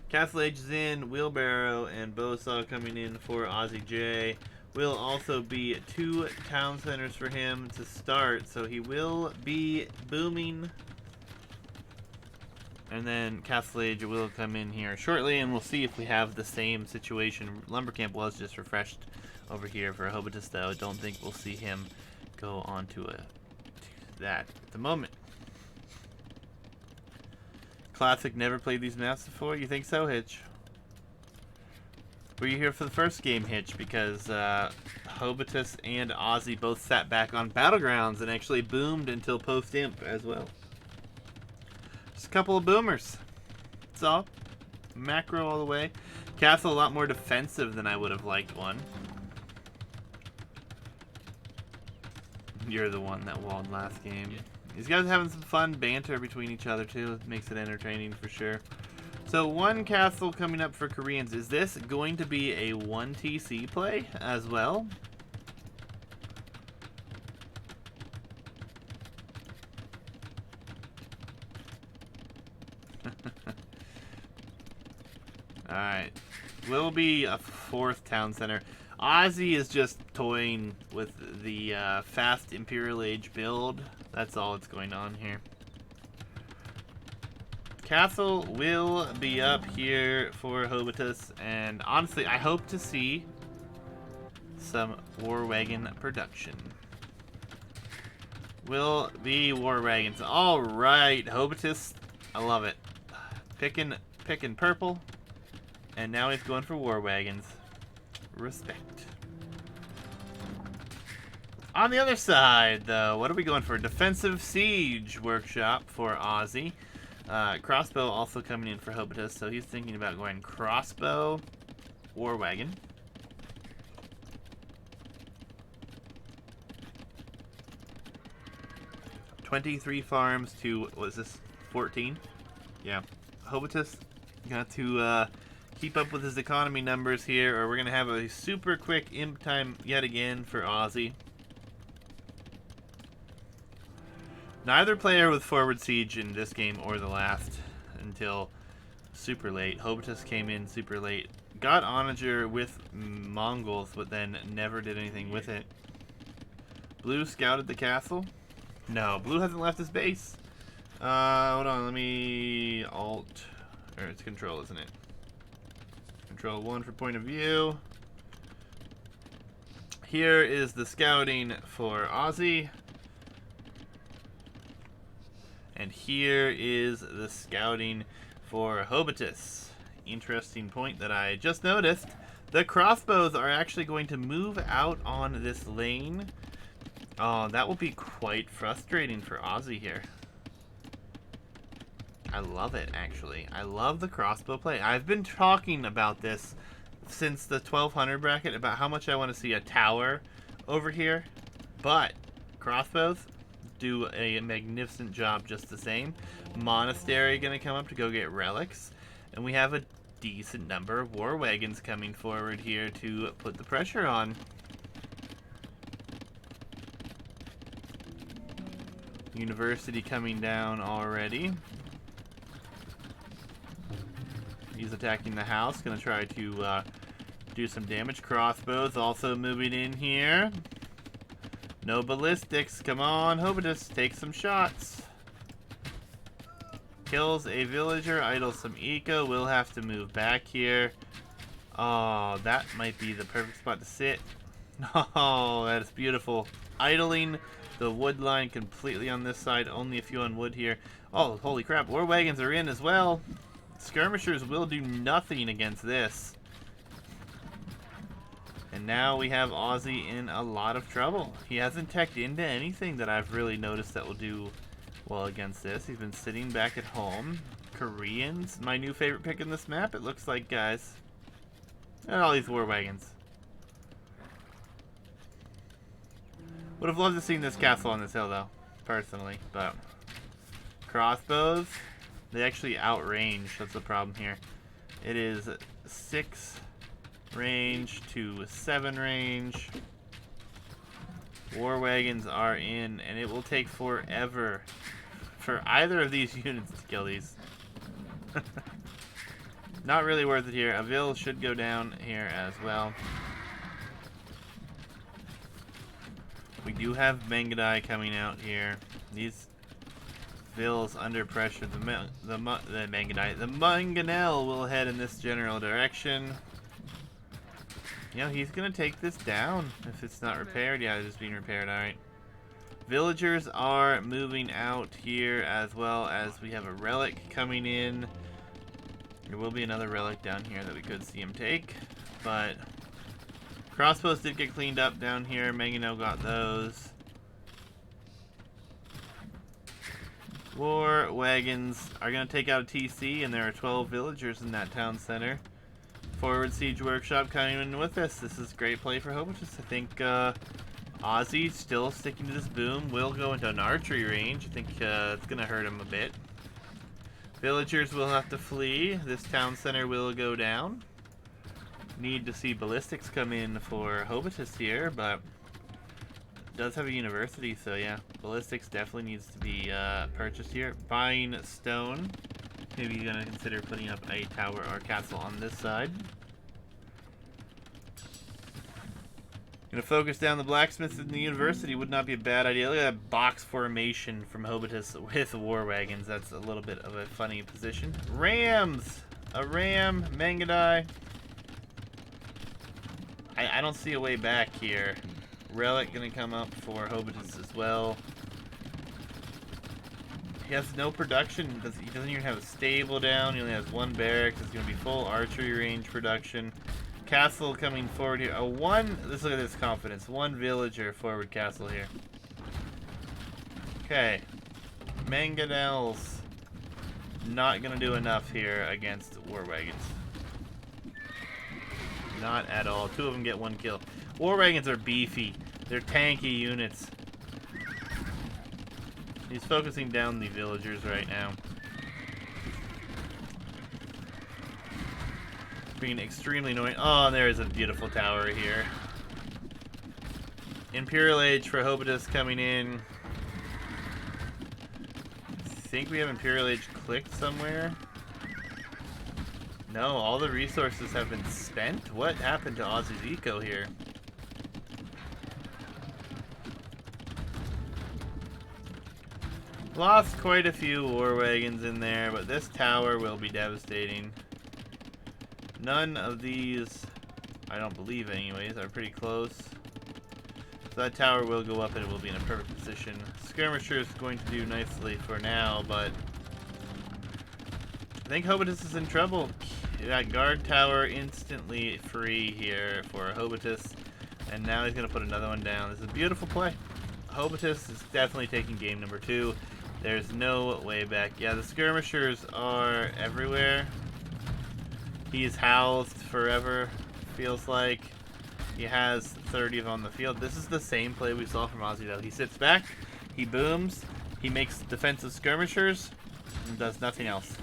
Castle Age is in, Wheelbarrow and Bowsaw coming in for AzzieJ. Will also be 2 town centers for him to start, so he will be booming. And then Castle Age will come in here shortly, and we'll see if we have the same situation. Lumber Camp was just refreshed over here for Hobutus, though. Don't think we'll see him go on to that at the moment. Classic, never played these maps before. You think so, Hitch? Were you here for the first game, Hitch? Because Hobutus and Ozzy both sat back on Battlegrounds and actually boomed until post-imp as well. Just a couple of boomers. That's all. Macro all the way. Castle a lot more defensive than I would have liked one. You're the one that walled last game. Yeah. These guys are having some fun banter between each other too. It makes it entertaining for sure. So 1 castle coming up for Koreans. Is this going to be a 1 TC play as well? Alright. Will be a 4th town center. Ozzy is just toying with the fast Imperial Age build. That's all that's going on here. Castle will be up here for Hobutus, and honestly, I hope to see some War Wagon production. Will be War Wagons. All right, Hobutus, I love it. Picking purple, and now he's going for War Wagons. Respect. On the other side, though, what are we going for? Defensive Siege Workshop for Ozzy. Crossbow also coming in for Hobutus, so he's thinking about going crossbow, War Wagon. $23 farms to, what is this, 14? Yeah. Hobutus got to keep up with his economy numbers here, or we're going to have a super quick imp time yet again for Ozzy. Neither player with forward siege in this game or the last until super late. Hobutus came in super late. Got Onager with Mongols, but then never did anything with it. Blue scouted the castle. No, Blue hasn't left his base. Hold on, let me alt, or it's control, isn't it? Control 1 for point of view. Here is the scouting for Ozzy. And here is the scouting for Hobutus. Interesting point that I just noticed. The crossbows are actually going to move out on this lane. Oh, that will be quite frustrating for Ozzy here. I love it, actually. I love the crossbow play. I've been talking about this since the 1200 bracket, about how much I want to see a tower over here. But crossbows do a magnificent job just the same. Monastery going to come up to go get relics. And we have a decent number of war wagons coming forward here to put the pressure on. University coming down already. He's attacking the house. Going to try to do some damage. Crossbows also moving in here. No ballistics. Come on, Hobutus. Take some shots. Kills a villager. Idles some eco. We'll have to move back here. Oh, that might be the perfect spot to sit. Oh, that is beautiful. Idling the wood line completely on this side. Only a few on wood here. Oh, holy crap. War wagons are in as well. Skirmishers will do nothing against this. And now we have Aussie in a lot of trouble. He hasn't teched into anything that I've really noticed that will do well against this. He's been sitting back at home. Koreans, my new favorite pick in this map, it looks like, guys. And all these war wagons. Would have loved to see this castle on this hill, though, personally. But crossbows, they actually outrange. That's the problem here. It is 6 range to 7 range. War wagons are in, and it will take forever for either of these units to kill these. Not really worth it here. A Vil should go down here as well. We do have Mangadai coming out here. These Vils under pressure. The Manganel will head in this general direction. You know, he's gonna take this down if it's not repaired. Yeah, it's being repaired. Alright. Villagers are moving out here, as well as we have a relic coming in. There will be another relic down here that we could see him take, but crossbows did get cleaned up down here. Mangano got those. War wagons are going to take out a TC, and there are 12 villagers in that town center. Forward Siege Workshop coming in with us. This is great play for Hobutus. I think Aussie, still sticking to this boom, will go into an archery range. I think it's going to hurt him a bit. Villagers will have to flee. This town center will go down. Need to see ballistics come in for Hobutus here, but it does have a university, so yeah, ballistics definitely needs to be purchased here. Buying stone. Maybe you're gonna consider putting up a tower or castle on this side. Gonna focus down the blacksmiths in the university would not be a bad idea. Look at that box formation from Hobutus with war wagons. That's a little bit of a funny position. Rams! A ram, Mangadai. I don't see a way back here. Relic gonna come up for Hobutus as well. He has no production. He doesn't even have a stable down. He only has 1 barracks. It's gonna be full archery range production. Castle coming forward here. Let's look at this confidence. 1 villager forward castle here. Okay. Manganels not gonna do enough here against war wagons. Not at all. 2 of them get 1 kill. War wagons are beefy. They're tanky units. He's focusing down the villagers right now. Being extremely annoying. Oh, and there is a beautiful tower here. Imperial Age for Hobutus coming in. I think we have Imperial Age clicked somewhere. No, all the resources have been spent? What happened to Aussie's eco here? Lost quite a few war wagons in there, but this tower will be devastating. None of these, I don't believe anyways, are pretty close. So that tower will go up and it will be in a perfect position. Skirmisher is going to do nicely for now, but I think Hobutus is in trouble. That guard tower instantly free here for Hobutus, and now he's going to put another one down. This is a beautiful play. Hobutus is definitely taking game number 2. There's no way back. Yeah, the skirmishers are everywhere. He's housed forever, feels like. He has 30 of them on the field. This is the same play we saw from Aussie, though. He sits back, he booms, he makes defensive skirmishers, and does nothing else.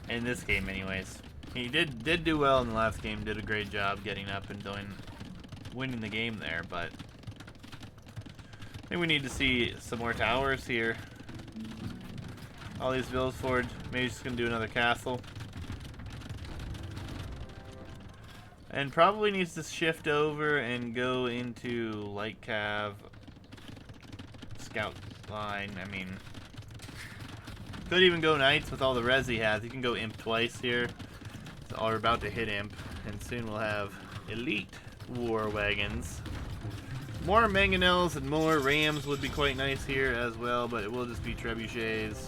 In this game, anyways. He did do well in the last game, did a great job getting up and winning the game there, but I think we need to see some more towers here. All these villas forward. Maybe he's just gonna do another castle. And probably needs to shift over and go into light cav scout line. I mean, could even go knights with all the res he has. He can go imp twice here. So we're about to hit imp, and soon we'll have elite war wagons. More mangonels and more rams would be quite nice here as well, but it will just be trebuchets.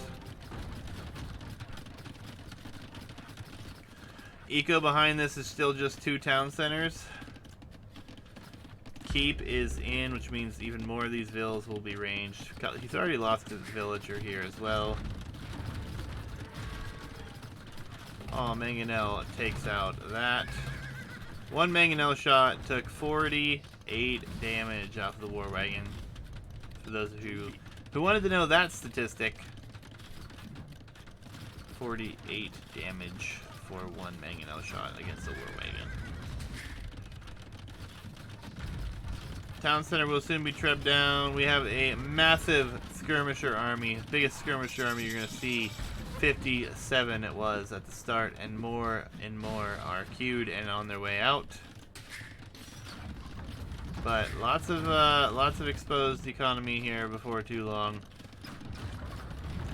Eco behind this is still just 2 town centers. Keep is in, which means even more of these villas will be ranged. He's already lost his villager here as well. Oh, Mangonel takes out that. One Mangonel shot took 48 damage off the war wagon. For those of you who wanted to know that statistic, 48 damage for one Mangonel shot against the war wagon. Town center will soon be trebbed down. We have a massive skirmisher army, biggest skirmisher army you're going to see. 57 it was at the start, and more are queued and on their way out. But lots of exposed economy here before too long.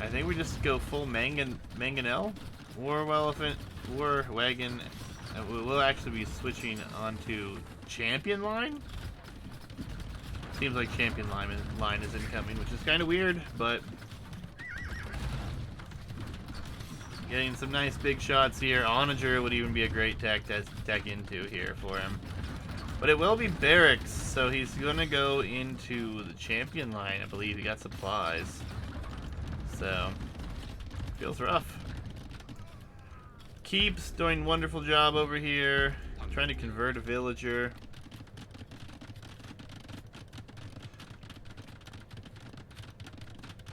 I think we just go full Mangonel, war elephant, war wagon. We'll actually be switching onto champion line. Seems like champion line is incoming, which is kind of weird, but getting some nice big shots here. Onager would even be a great tech into here for him. But it will be barracks, so he's going to go into the champion line. I believe he got supplies. So, feels rough. Keeps doing a wonderful job over here. Trying to convert a villager.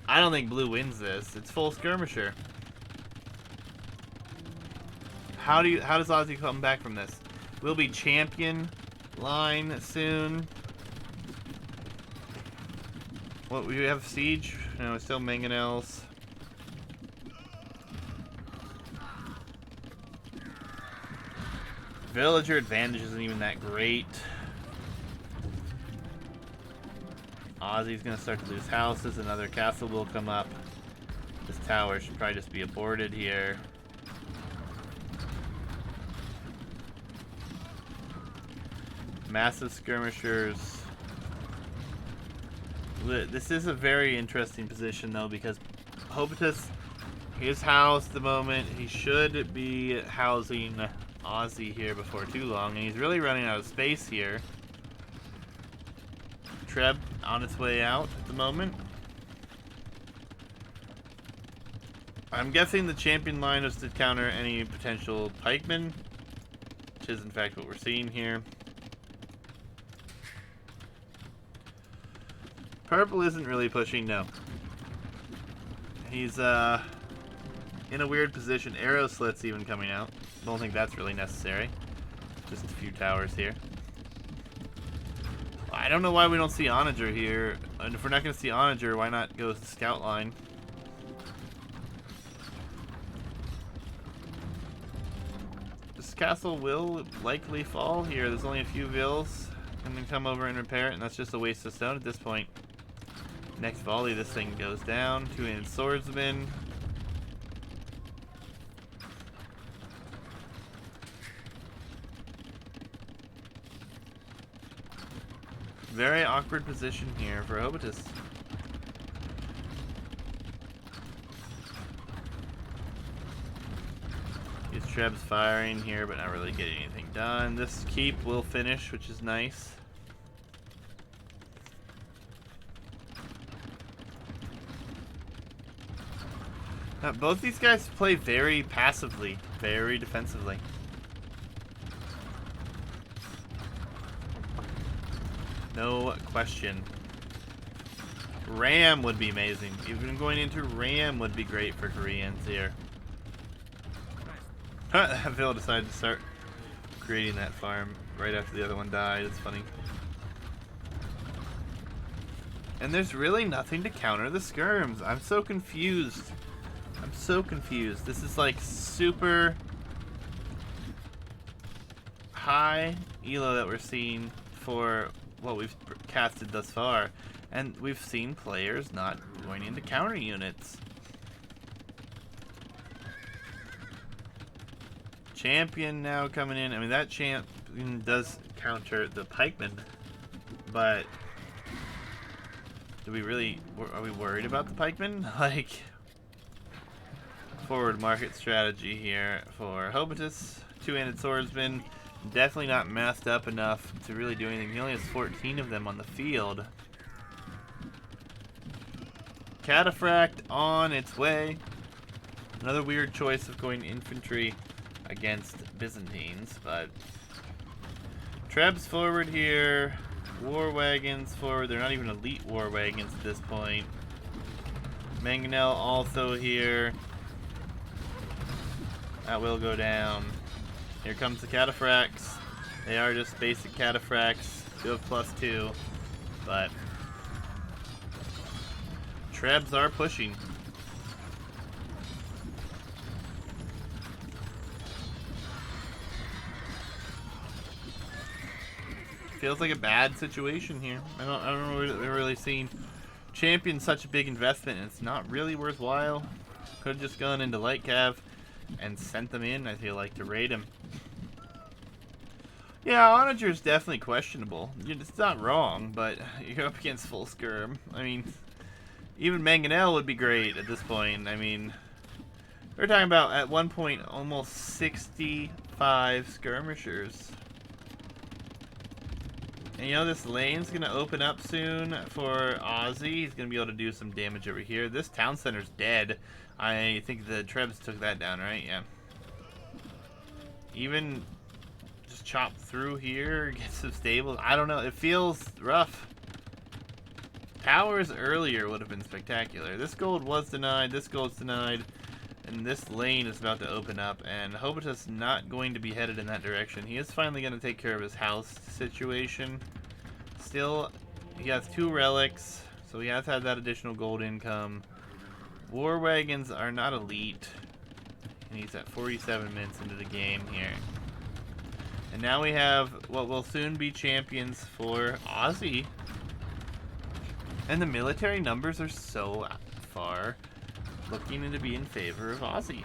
I don't think blue wins this. It's full skirmisher. How does Ozzy come back from this? We'll be champion line soon. What, we have siege? No, it's still Mangonels. Villager advantage isn't even that great. Ozzy's gonna start to lose houses. Another castle will come up. This tower should probably just be aborted here. Massive skirmishers. This is a very interesting position though, because Hobutus, his house at the moment, he should be housing Ozzy here before too long, and he's really running out of space here. Treb on its way out at the moment. I'm guessing the champion line is to counter any potential pikemen, which is in fact what we're seeing here. Purple isn't really pushing, no. He's in a weird position. Arrow slits even coming out. Don't think that's really necessary. Just a few towers here. I don't know why we don't see Onager here. And if we're not going to see Onager, why not go with the scout line? This castle will likely fall here. There's only a few vills. And then come over and repair it, and that's just a waste of stone at this point. Next volley, this thing goes down. 2-handed swordsman. Very awkward position here for Hobutus. These Trebs firing here, but not really getting anything done. This keep will finish, which is nice. Both these guys play very passively, very defensively. No question. Ram would be amazing. Even going into Ram would be great for Koreans here. Phil decided to start creating that farm right after the other one died. It's funny. And there's really nothing to counter the skirms. I'm so confused. I'm so confused. This is like super high elo that we're seeing for what we've casted thus far, and we've seen players not going into counter units. Champion now coming in. I mean, that champion does counter the pikemen, but do we really, are we worried about the pikemen? Like, forward market strategy here for Hobutus. Two-handed swordsman. Definitely not masked up enough to really do anything. He only has 14 of them on the field. Cataphract on its way. Another weird choice of going infantry against Byzantines, but Trebs forward here. War wagons forward. They're not even elite war wagons at this point. Mangonel also here. That will go down. Here comes the cataphracts. They are just basic cataphracts. Do have +2, but Trebs are pushing. Feels like a bad situation here. I don't know what we're really seeing. Champion such a big investment, and it's not really worthwhile. Could have just gone into light cav and sent them in, I feel like, to raid him. Yeah, Onager's definitely questionable. It's not wrong, but you're up against full skirm. I mean, even Mangonel would be great at this point. I mean, we're talking about, at one point, almost 65 skirmishers. And you know, this lane's going to open up soon for Ozzy. He's going to be able to do some damage over here. This town center's dead. I think the Trebs took that down, right? Yeah. Even just chop through here, get some stables. I don't know. It feels rough. Towers earlier would have been spectacular. This gold was denied. This gold's denied. And this lane is about to open up. And Hobutus not going to be headed in that direction. He is finally going to take care of his house situation. Still, he has 2 relics. So he has had that additional gold income. War wagons are not elite. And he's at 47 minutes into the game here. And now we have what will soon be champions for Ozzy. And the military numbers are so far looking to be in favor of Ozzy.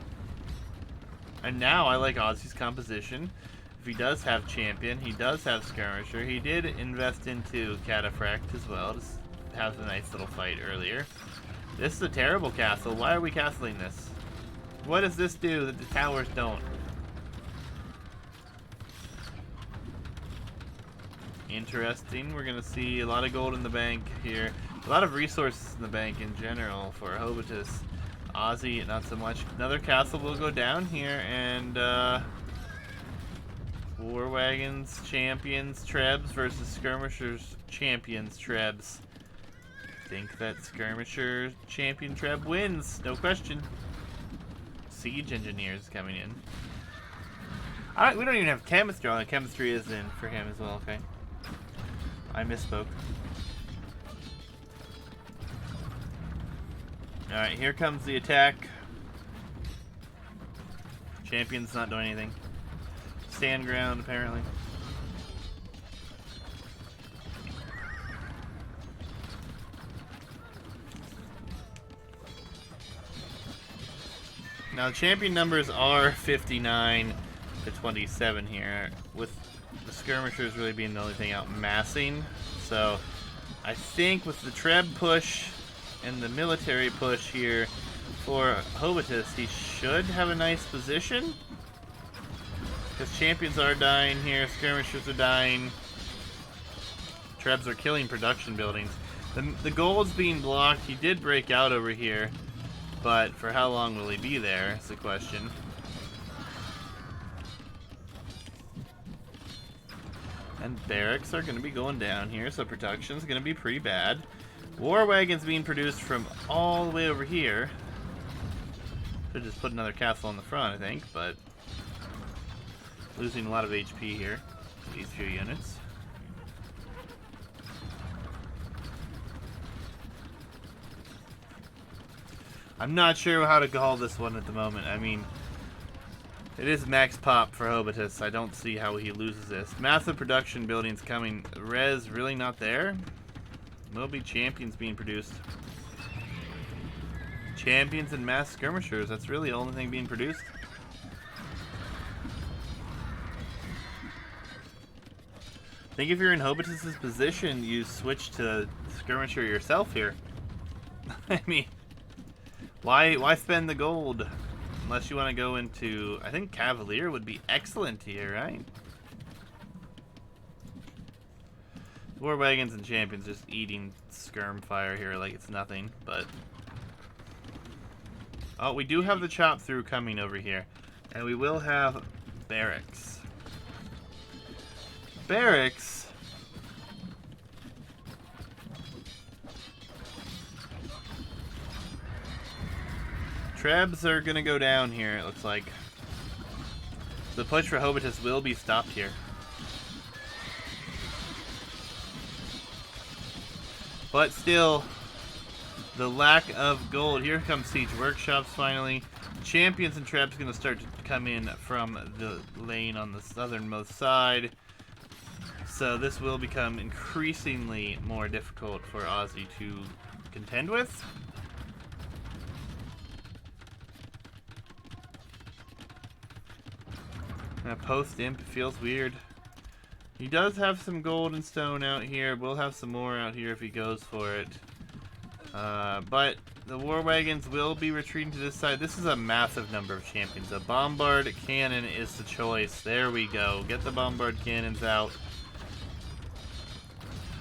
And now I like Ozzy's composition. If he does have champion, he does have skirmisher. He did invest into cataphract as well to have a nice little fight earlier. This is a terrible castle. Why are we castling this? What does this do that the towers don't? Interesting. We're going to see a lot of gold in the bank here. A lot of resources in the bank in general for Hobutus. Ozzy, not so much. Another castle will go down here, and war wagons, champions, Trebs versus skirmishers, champions, Trebs. Think that skirmisher champion Treb wins, no question. Siege engineers coming in. We don't even have chemistry. Oh, chemistry is in for him as well. Okay, I misspoke. Alright, here comes the attack. Champion's not doing anything. Stand ground, apparently. Now, the champion numbers are 59 to 27 here, with the skirmishers really being the only thing out massing. So, I think with the Treb push and the military push here for Hobutus, he should have a nice position. Because champions are dying here, skirmishers are dying. Trebs are killing production buildings. The gold's being blocked. He did break out over here, but for how long will he be there is the question. And barracks are going to be going down here, so production's going to be pretty bad. War wagons being produced from all the way over here. Should just put another castle on the front, I think, but losing a lot of HP here. These few units. I'm not sure how to call this one at the moment. I mean, it is max pop for Hobutus. I don't see how he loses this. Massive production buildings coming. Res really not there. Will be champions being produced. Champions and mass skirmishers. That's really the only thing being produced. I think if you're in Hobutus's position, you switch to skirmisher yourself here. I mean, why spend the gold? Unless you want to go into... I think Cavalier would be excellent here, right? War Wagons and Champions just eating skirm fire here like it's nothing, but... Oh, we do have the chop through coming over here. And we will have barracks. Barracks? Trebs are gonna go down here, it looks like. The push for Hobutus will be stopped here. But still, the lack of gold. Here comes Siege Workshops finally. Champions and Trebs gonna start to come in from the lane on the southernmost side. So this will become increasingly more difficult for Ozzy to contend with. Post-imp feels weird. He does have some gold and stone out here. We'll have some more out here if he goes for it. But the War Wagons will be retreating to this side. This is a massive number of champions. A Bombard Cannon is the choice. There we go. Get the Bombard Cannons out.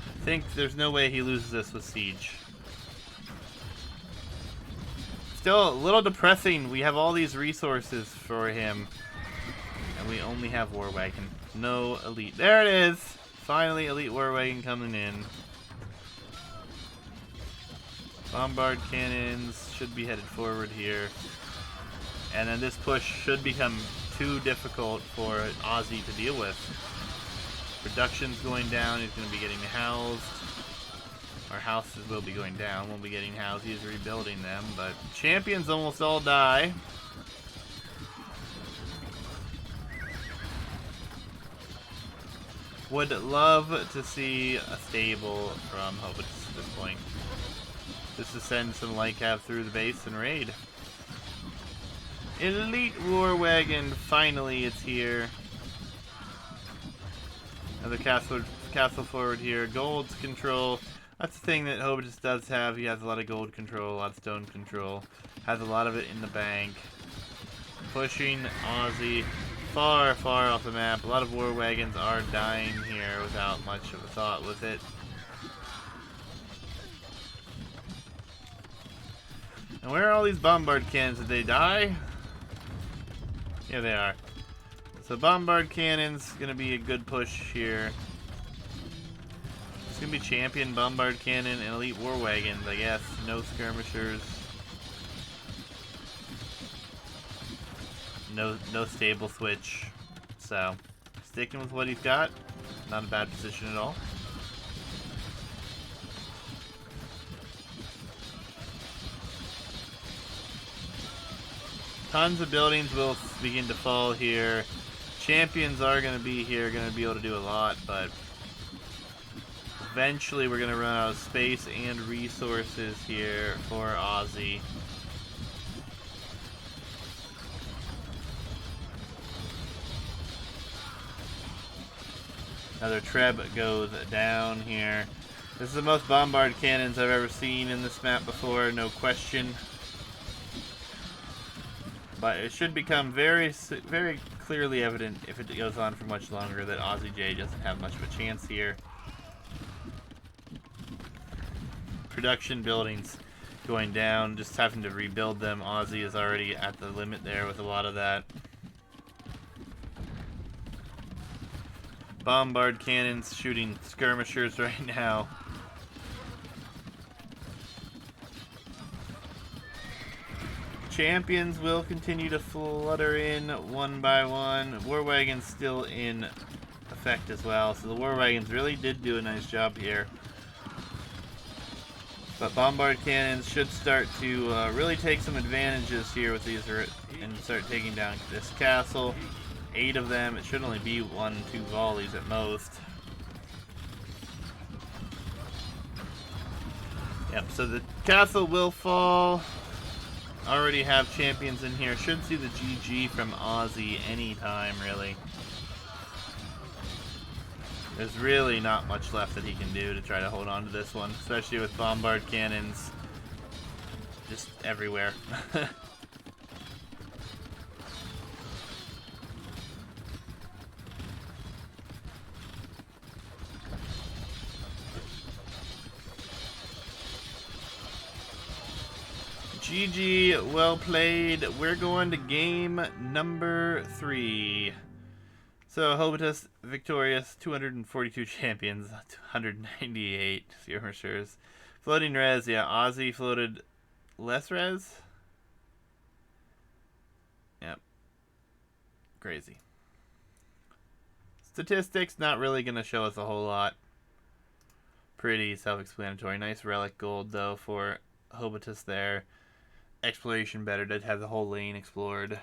I think there's no way he loses this with Siege. Still a little depressing. We have all these resources for him. And we only have War Wagon. No elite. There it is! Finally, elite War Wagon coming in. Bombard Cannons should be headed forward here. And then this push should become too difficult for Ozzy to deal with. Production's going down. He's going to be getting housed. Our houses will be going down. We'll be getting housed. He's rebuilding them. But champions almost all die. Would love to see a stable from Hobutus at this point. Just to send some light cav through the base and raid. Elite War Wagon, finally it's here. Another castle forward here. Gold's control. That's the thing that Hobutus does have. He has a lot of gold control, a lot of stone control. Has a lot of it in the bank. Pushing Ozzy far, far off the map. A lot of War Wagons are dying here without much of a thought with it. And where are all these Bombard Cannons? Did they die? Here they are. So Bombard Cannons gonna be a good push here. It's gonna be Champion, Bombard Cannon, and Elite War Wagons, I guess. No skirmishers. No stable switch. So, sticking with what he's got. Not a bad position at all. Tons of buildings will begin to fall here. Champions are going to be here, going to be able to do a lot, but eventually we're going to run out of space and resources here for Ozzy. Another Treb goes down here. This is the most Bombard Cannons I've ever seen in this map before, no question. But it should become very clearly evident if it goes on for much longer that AzzieJ doesn't have much of a chance here. Production buildings going down, just having to rebuild them. Ozzy is already at the limit there with a lot of that. Bombard Cannons shooting skirmishers right now. Champions will continue to flutter in one by one. War Wagons still in effect as well, so the War Wagons really did do a nice job here. But Bombard Cannons should start to really take some advantages here with these and start taking down this castle. 8 of them. It should only be 1-2 volleys at most. Yep, so the castle will fall. Already have champions in here. Should see the GG from Ozzy anytime, really. There's really not much left that he can do to try to hold on to this one, especially with Bombard Cannons just everywhere. GG, well played. We're going to game number 3. So, Hobutus victorious, 242 champions, 198 skirmishers. Floating res, yeah, Ozzy floated less res? Yep. Crazy. Statistics, not really going to show us a whole lot. Pretty self-explanatory. Nice relic gold, though, for Hobutus there. Exploration better, did have the whole lane explored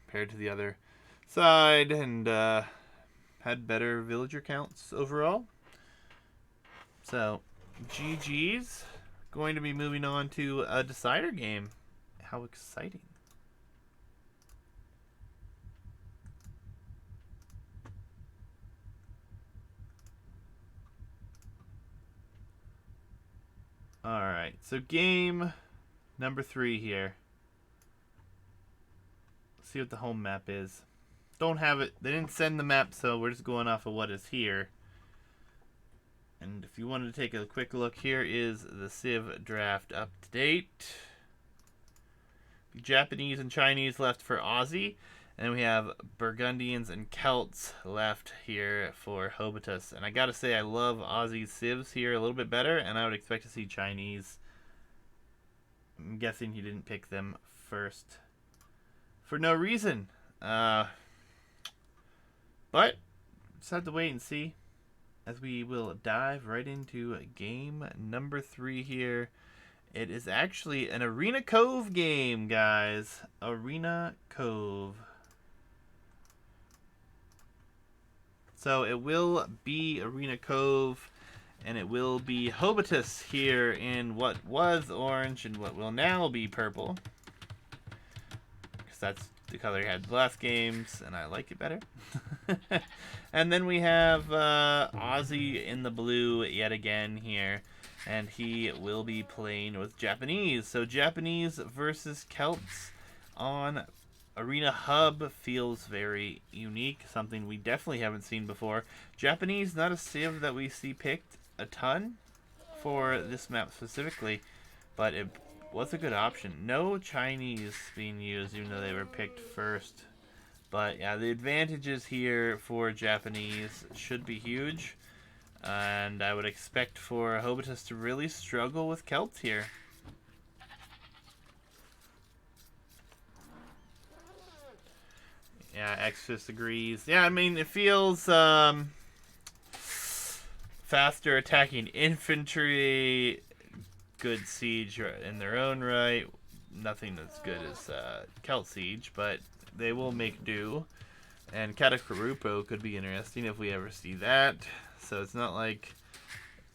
compared to the other side, and had better villager counts overall. So, GG's. Going to be moving on to a decider game. How exciting. Alright, so game number 3 here. Let's see what the home map is. Don't have it. They didn't send the map, so we're just going off of what is here. And if you wanted to take a quick look, here is the Civ draft up to date. Japanese and Chinese left for Aussie. And we have Burgundians and Celts left here for Hobutus. And I gotta say, I love Aussie's Civs here a little bit better, and I would expect to see Chinese. I'm guessing he didn't pick them first for no reason. But just have to wait and see, as we will dive right into game number 3 here. It is actually an Arena Cove game, guys. Arena Cove. So it will be Arena Cove, and it will be Hobutus here in what was orange and what will now be purple. Because that's the color he had the last games, and I like it better. And then we have Aussie in the blue yet again here, and he will be playing with Japanese. So Japanese versus Celts on Arena Hub feels very unique, something we definitely haven't seen before. Japanese, not a civ that we see picked a ton for this map specifically, but it was a good option. No Chinese being used, even though they were picked first. But yeah, the advantages here for Japanese should be huge, and I would expect for Hobutus to really struggle with Celts here. Yeah, X just agrees. Yeah, I mean, it feels faster attacking infantry, good siege in their own right. Nothing as good as Celt Siege, but they will make do. And Katakurupo could be interesting if we ever see that. So it's not like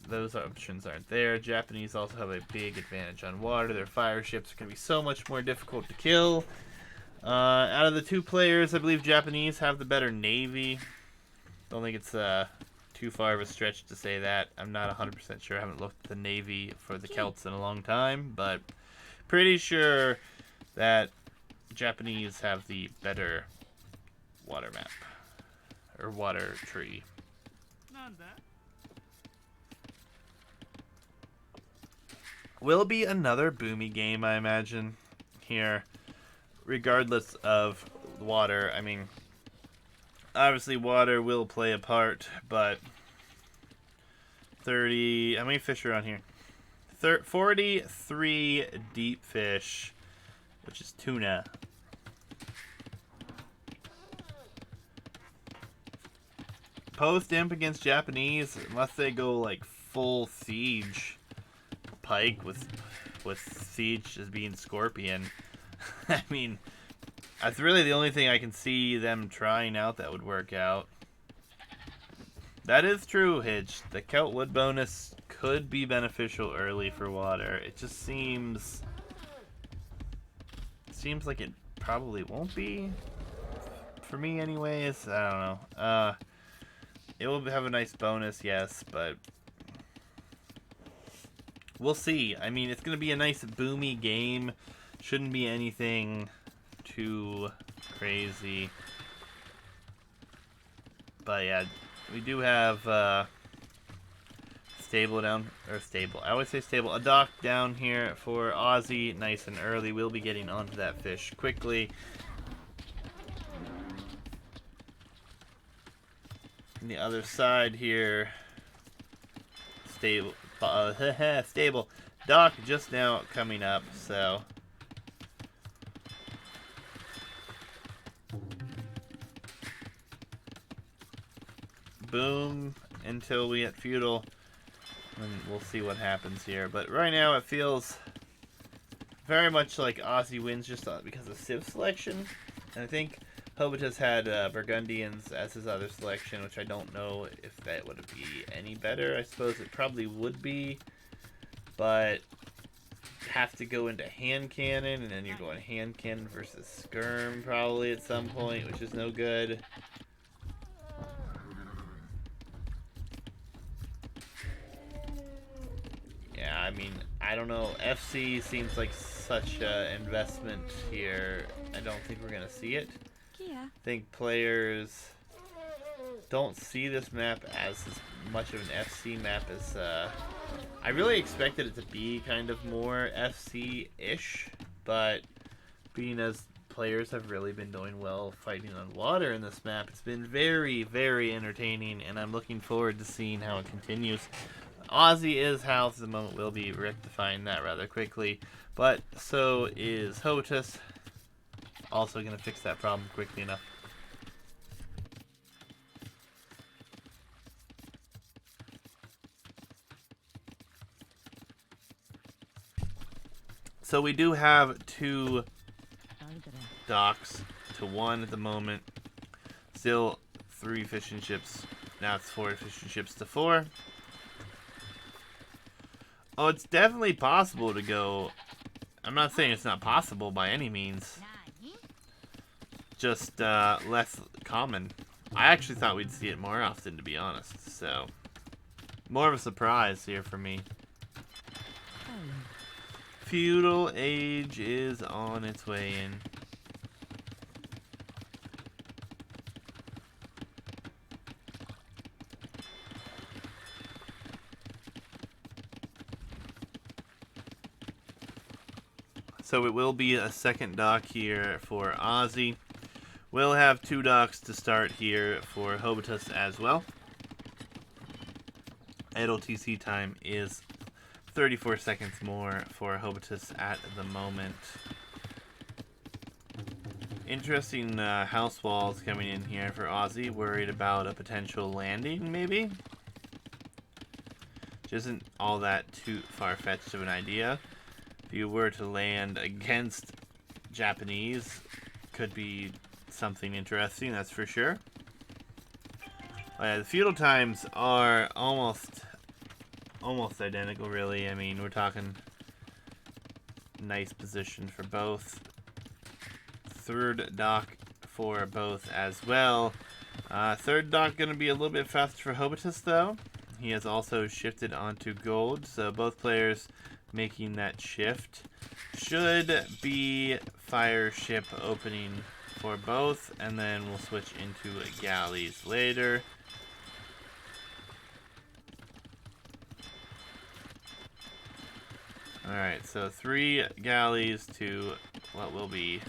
those options aren't there. Japanese also have a big advantage on water. Their fire ships are going to be so much more difficult to kill. Out of the two players, I believe Japanese have the better navy. Don't think it's too far of a stretch to say that. I'm not 100% sure. I haven't looked at the navy for the Celts in a long time, but pretty sure that Japanese have the better water map, or water tree. Will be another boomy game, I imagine, here. Regardless of water, I mean, obviously water will play a part, but 30, how many fish are on here? 43 deep fish, which is tuna. Post-imp against Japanese, unless they go like full siege pike with siege as being scorpion. I mean, that's really the only thing I can see them trying out that would work out. That is true, Hitch. The Celt Wood bonus could be beneficial early for water. It just seems like it probably won't be. For me anyways, I don't know. It will have a nice bonus, yes, but we'll see. I mean, it's going to be a nice boomy game. Shouldn't be anything too crazy. But yeah, we do have stable down, or stable. I always say stable. A dock down here for Ozzy, nice and early. We'll be getting onto that fish quickly. On the other side here, stable. Stable. Dock just now coming up, so. Boom until we hit feudal, and we'll see what happens here. But right now it feels very much like Ozzy wins just because of Civ selection. And I think Hobutus had Burgundians as his other selection, which I don't know if that would be any better. I suppose it probably would be, but have to go into hand cannon, and then you're going hand cannon versus skirm probably at some point, which is no good. Yeah, I mean, I don't know. FC seems like such an investment here. I don't think we're going to see it. I think players don't see this map as much of an FC map as... I really expected it to be kind of more FC-ish, but being as players have really been doing well fighting on water in this map, it's been very, very entertaining, and I'm looking forward to seeing how it continues. Ozzy is housed at the moment. We'll be rectifying that rather quickly, but so is Hobutus. Also going to fix that problem quickly enough. So we do have 2 docks to 1 at the moment. Still 3 fishing ships. Now it's 4 fishing ships to 4. Oh, it's definitely possible to go... I'm not saying it's not possible by any means. Just less common. I actually thought we'd see it more often, to be honest. So, more of a surprise here for me. Feudal age is on its way in. So it will be a second dock here for Ozzy. We'll have 2 docks to start here for Hobutus as well. Idle TC time is 34 seconds more for Hobutus at the moment. Interesting house walls coming in here for Ozzy. Worried about a potential landing, maybe? Which isn't all that too far-fetched of an idea. If you were to land against Japanese, could be something interesting, that's for sure. The feudal times are almost identical, really. I mean, we're talking nice position for both. Third dock for both as well. Third dock going to be a little bit faster for Hobutus, though. He has also shifted onto gold, so both players making that shift. Should be fire ship opening for both, and then we'll switch into galleys later. Alright, so 3 galleys to what will be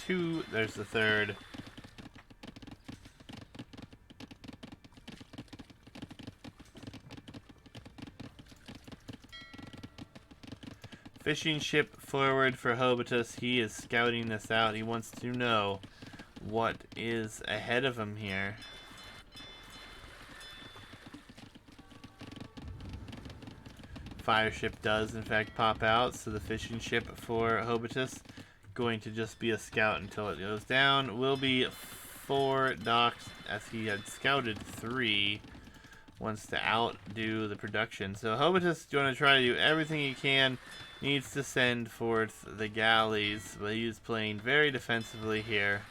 2. There's the third. Fishing ship forward for Hobutus. He is scouting this out. He wants to know what is ahead of him here. Fire ship does in fact pop out, so the fishing ship for Hobutus going to just be a scout until it goes down. Will be 4 docks as he had scouted 3. Wants to outdo the production. So Hobutus is going to try to do everything he can. Needs to send forth the galleys, but he's playing very defensively here.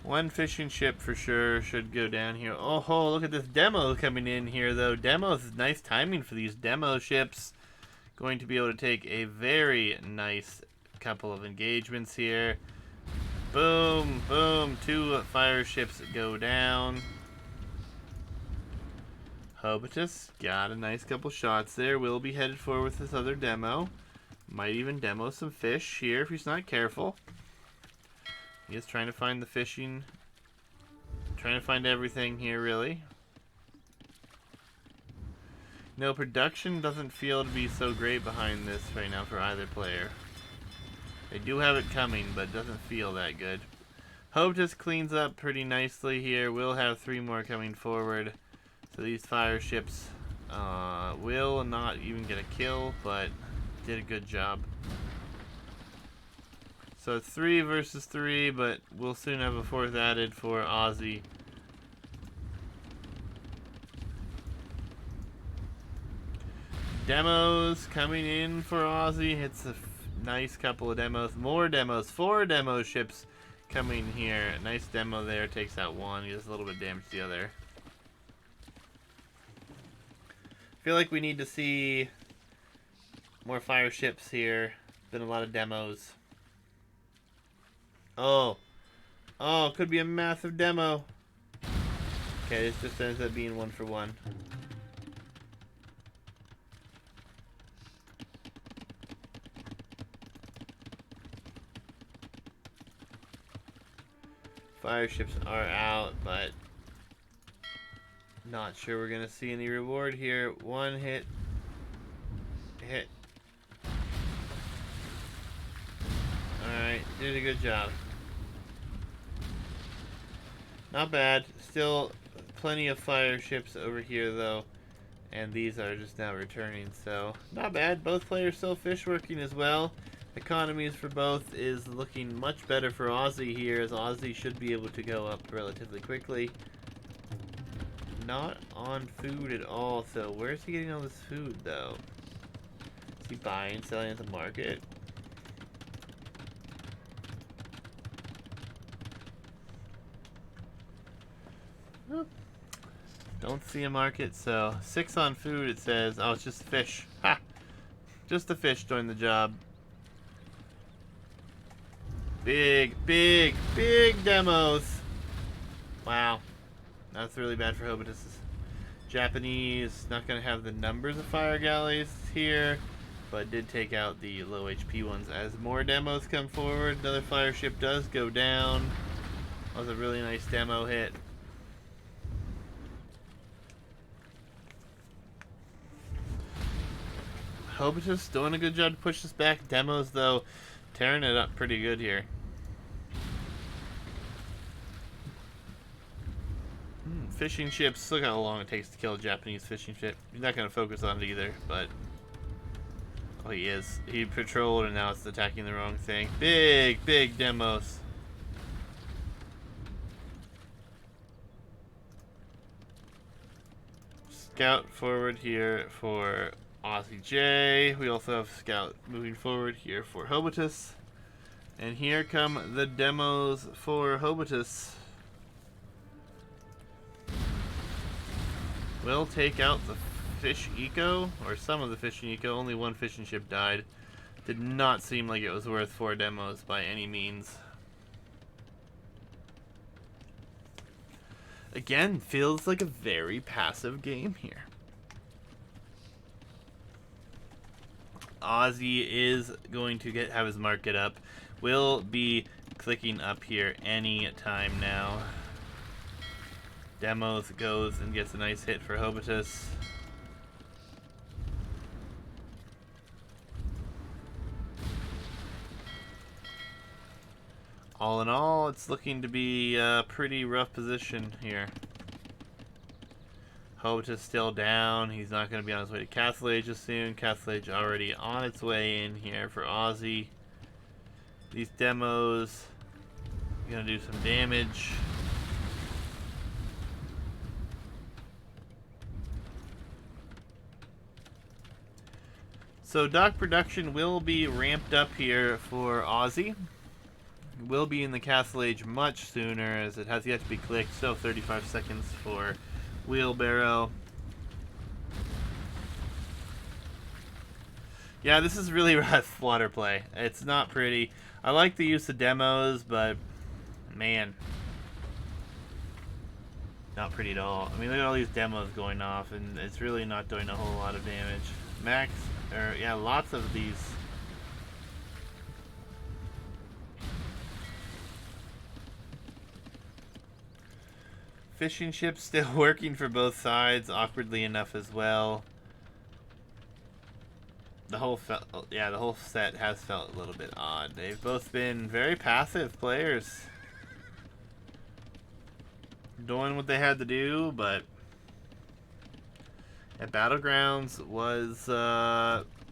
One fishing ship for sure should go down here. Oh, look at this demo coming in here, though. Demos, nice timing for these demo ships. going to be able to take a very nice couple of engagements here. Boom, boom, 2 fire ships go down. Hobutus got a nice couple shots there. Will be headed forward with this other demo. Might even demo some fish here if he's not careful. He is trying to find the fishing. Trying to find everything here, really. No, production doesn't feel to be so great behind this right now for either player. They do have it coming, but it doesn't feel that good. Hobutus cleans up pretty nicely here. We'll have 3 more coming forward. So these fire ships will not even get a kill, but did a good job. So 3 versus 3, but we'll soon have a 4th added for Azzie. Demos coming in for Azzie. Hits a nice couple of demos. More demos. 4 demo ships coming here. Nice demo there. Takes out 1. He does a little bit of damage to the other. Feel like we need to see more fire ships here. Been a lot of demos. Oh, could be a massive demo. Okay, this just ends up being 1 for 1. Fire ships are out, but not sure we're gonna see any reward here. 1 hit. Alright, did a good job. Not bad. Still plenty of fire ships over here though. And these are just now returning, so not bad. Both players still fish working as well. Economies for both is looking much better for Azzie here, as Azzie should be able to go up relatively quickly. Not on food at all, so where's he getting all this food though? Is he buying, selling at the market? Don't see a market, so 6 on food it says. Oh, it's just fish. Ha! Just the fish doing the job. Big, big, big demos. Wow. That's really bad for Hobutus. Japanese, not going to have the numbers of fire galleys here, but did take out the low HP ones. As more demos come forward, another fire ship does go down. That was a really nice demo hit. Hobutus doing a good job to push this back. Demos, though, tearing it up pretty good here. Fishing ships, look how long it takes to kill a Japanese fishing ship. He's not going to focus on it either, but... Oh, he is. He patrolled and now it's attacking the wrong thing. Big, big demos. Scout forward here for AzzieJ. We also have Scout moving forward here for Hobutus. And here come the demos for Hobutus. We'll take out the fish eco, or some of the fishing eco. Only 1 fishing ship died. Did not seem like it was worth 4 demos by any means. Again, feels like a very passive game here. Azzie is going to have his market up. Will be clicking up here any time now. Demos goes and gets a nice hit for Hobutus. All in all, it's looking to be a pretty rough position here. Hobutus still down. He's not going to be on his way to Castle Age soon. Castle Age already on its way in here for Azzie. These demos are going to do some damage. So dock production will be ramped up here for Azzie. Will be in the Castle Age much sooner, as it has yet to be clicked. Still 35 seconds for Wheelbarrow. Yeah, this is really rough water play. It's not pretty. I like the use of demos, but man, not pretty at all. I mean, look at all these demos going off, and it's really not doing a whole lot of damage. Max, or yeah, lots of these. Fishing ships still working for both sides, awkwardly enough as well. The whole set has felt a little bit odd. They've both been very passive players, doing what they had to do, but at Battlegrounds was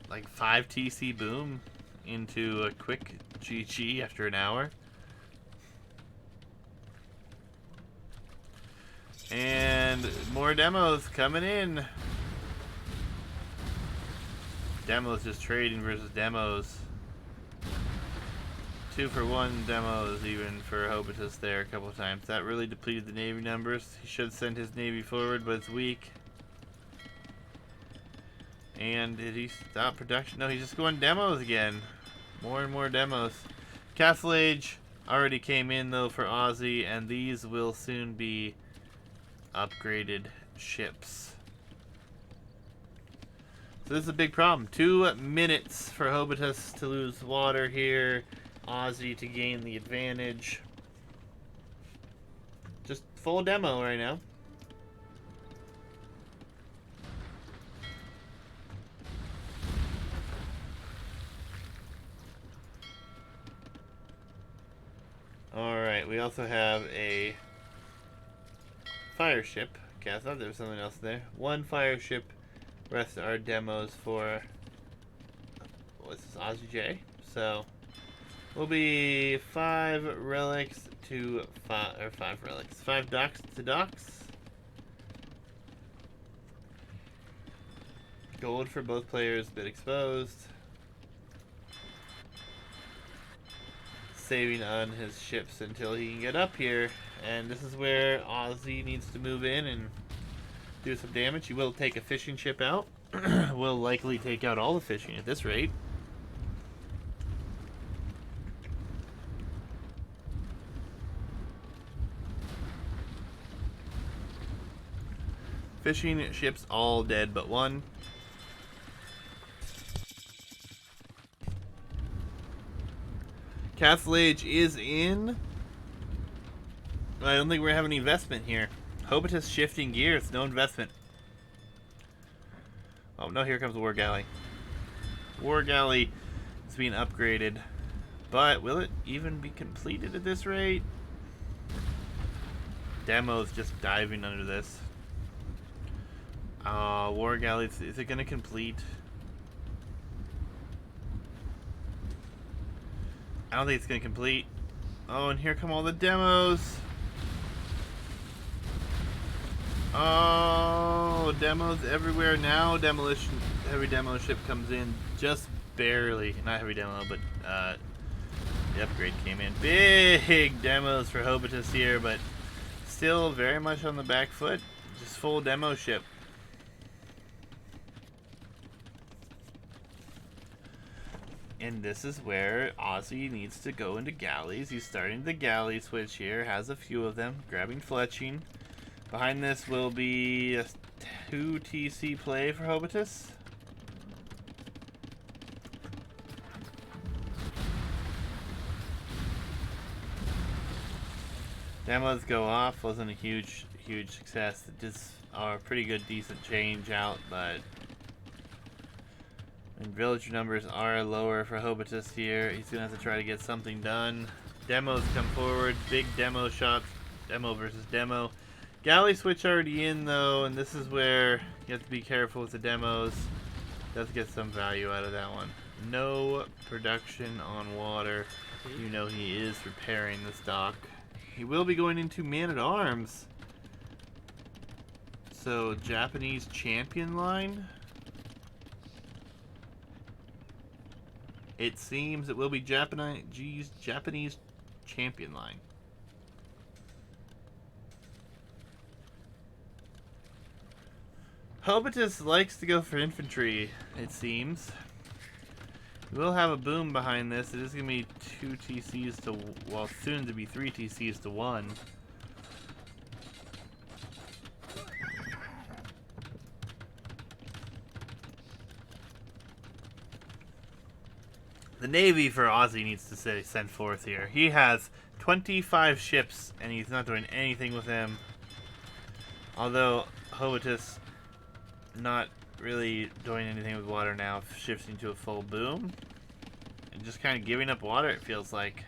like 5 TC boom into a quick GG after an hour. And more demos coming in. Demos just trading versus demos. 2-for-1 demos even for Hobutus there a couple of times. That really depleted the Navy numbers. He should send his Navy forward, but it's weak. And did he stop production? No, he's just going demos again. More and more demos. Castle Age already came in though for Aussie, and these will soon be upgraded ships. So this is a big problem. 2 minutes for Hobutus to lose water here. Aussie to gain the advantage. Just full demo right now. Alright, we also have a fire ship. Okay, I thought there was something else there. 1 fire ship. Rest are demos for what's this, AzzieJ. So will be 5 relics to 5 relics. 5 docks to docks. Gold for both players, bit exposed. Saving on his ships until he can get up here. And this is where Aussie needs to move in and do some damage. He will take a fishing ship out. Will likely take out all the fishing at this rate. Fishing ships all dead but 1. Castle Age is in. I don't think we're having any investment here. Hobutus shifting gears, no investment. Oh no, here comes the War Galley. War Galley is being upgraded. But will it even be completed at this rate? Demo's just diving under this. War Galley, is it going to complete? I don't think it's going to complete. Oh, and here come all the demos. Oh, demos everywhere now. Demolition, heavy demo ship comes in just barely. Not heavy demo, but the upgrade came in. Big demos for Hobutus here, but still very much on the back foot. Just full demo ship. And this is where Aussie needs to go into galleys. He's starting the galley switch here. Has a few of them. Grabbing fletching. Behind this will be a 2 TC play for Hobutus. Demos go off. Wasn't a huge success. It just are a pretty good, decent change out, but and villager numbers are lower for Hobutus here. He's gonna have to try to get something done. Demos come forward. Big demo shots. Demo versus demo. Galley switch already in though, and this is where you have to be careful with the demos. Does get some value out of that one. No production on water. You know he is repairing this dock. He will be going into Man-at-Arms. So Japanese champion line. It seems it will be Japanese champion line. Hobutus likes to go for infantry, it seems. We'll have a boom behind this. It is going to be 2 TCs to, well, soon to be 3 TCs to 1. The Navy for Aussie needs to say send forth here. He has 25 ships, and he's not doing anything with them. Although Hobutus not really doing anything with water now, shifting to a full boom. And just kind of giving up water, it feels like.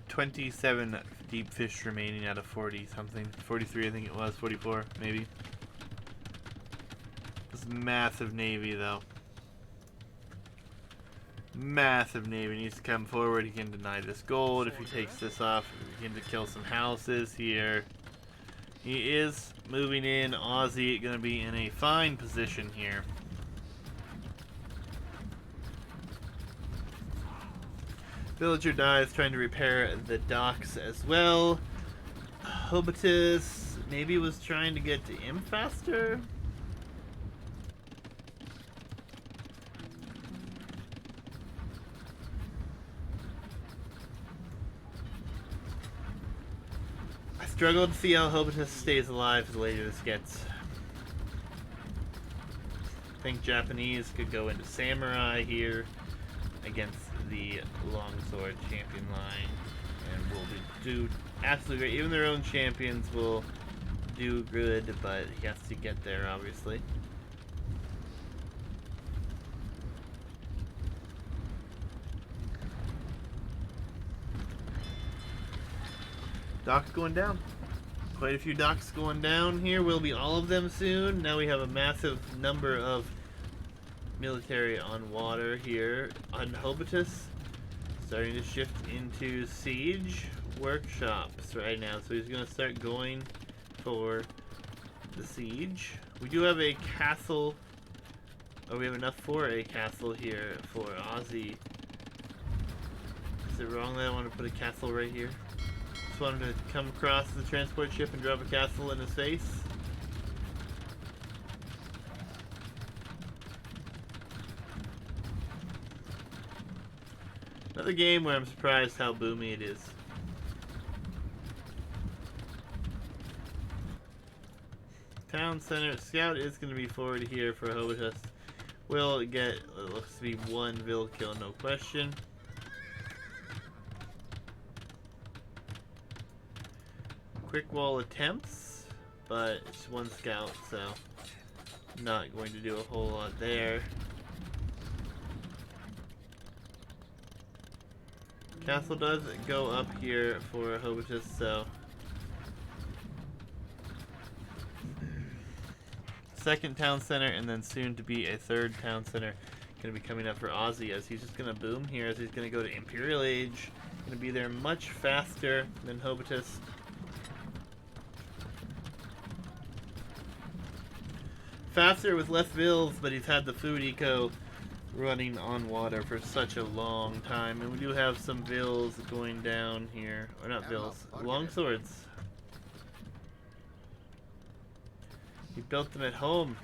"27 deep fish remaining out of 40 something. 43 I think it was, 44 maybe. This massive Navy though. Massive Navy needs to come forward. He can deny this gold if he takes this off. He can kill some houses here. He is moving in. Aussie going to be in a fine position here. Villager dies trying to repair the docks as well. Hobutus maybe was trying to get to him faster. Struggle to see how Hobutus stays alive the later this gets. I think Japanese could go into Samurai here against the Longsword champion line, and will do absolutely great. Even their own champions will do good, but he has to get there, obviously. Docks going down. Quite a few docks going down here. Will be all of them soon. Now we have a massive number of military on water here. On Hobutus, starting to shift into siege workshops right now. So he's going to start going for the siege. We do have a castle. Oh, we have enough for a castle here for Aussie. Is it wrong that I want to put a castle right here? Wanted to come across the transport ship and drop a castle in his face. Another game where I'm surprised how boomy it is. Town center scout is going to be forward here for Hobutus. We'll get, it looks to be 1 vill kill, no question. Quick wall attempts, but it's 1 scout, so not going to do a whole lot there. Castle does go up here for Hobutus, so second town center, and then soon to be a 3rd town center going to be coming up for Aussie, as he's just going to boom here, as he's going to go to Imperial Age. Going to be there much faster than Hobutus. Faster with less vills, but he's had the food eco running on water for such a long time. And we do have some vills going down here. Or not vills, longswords. He built them at home.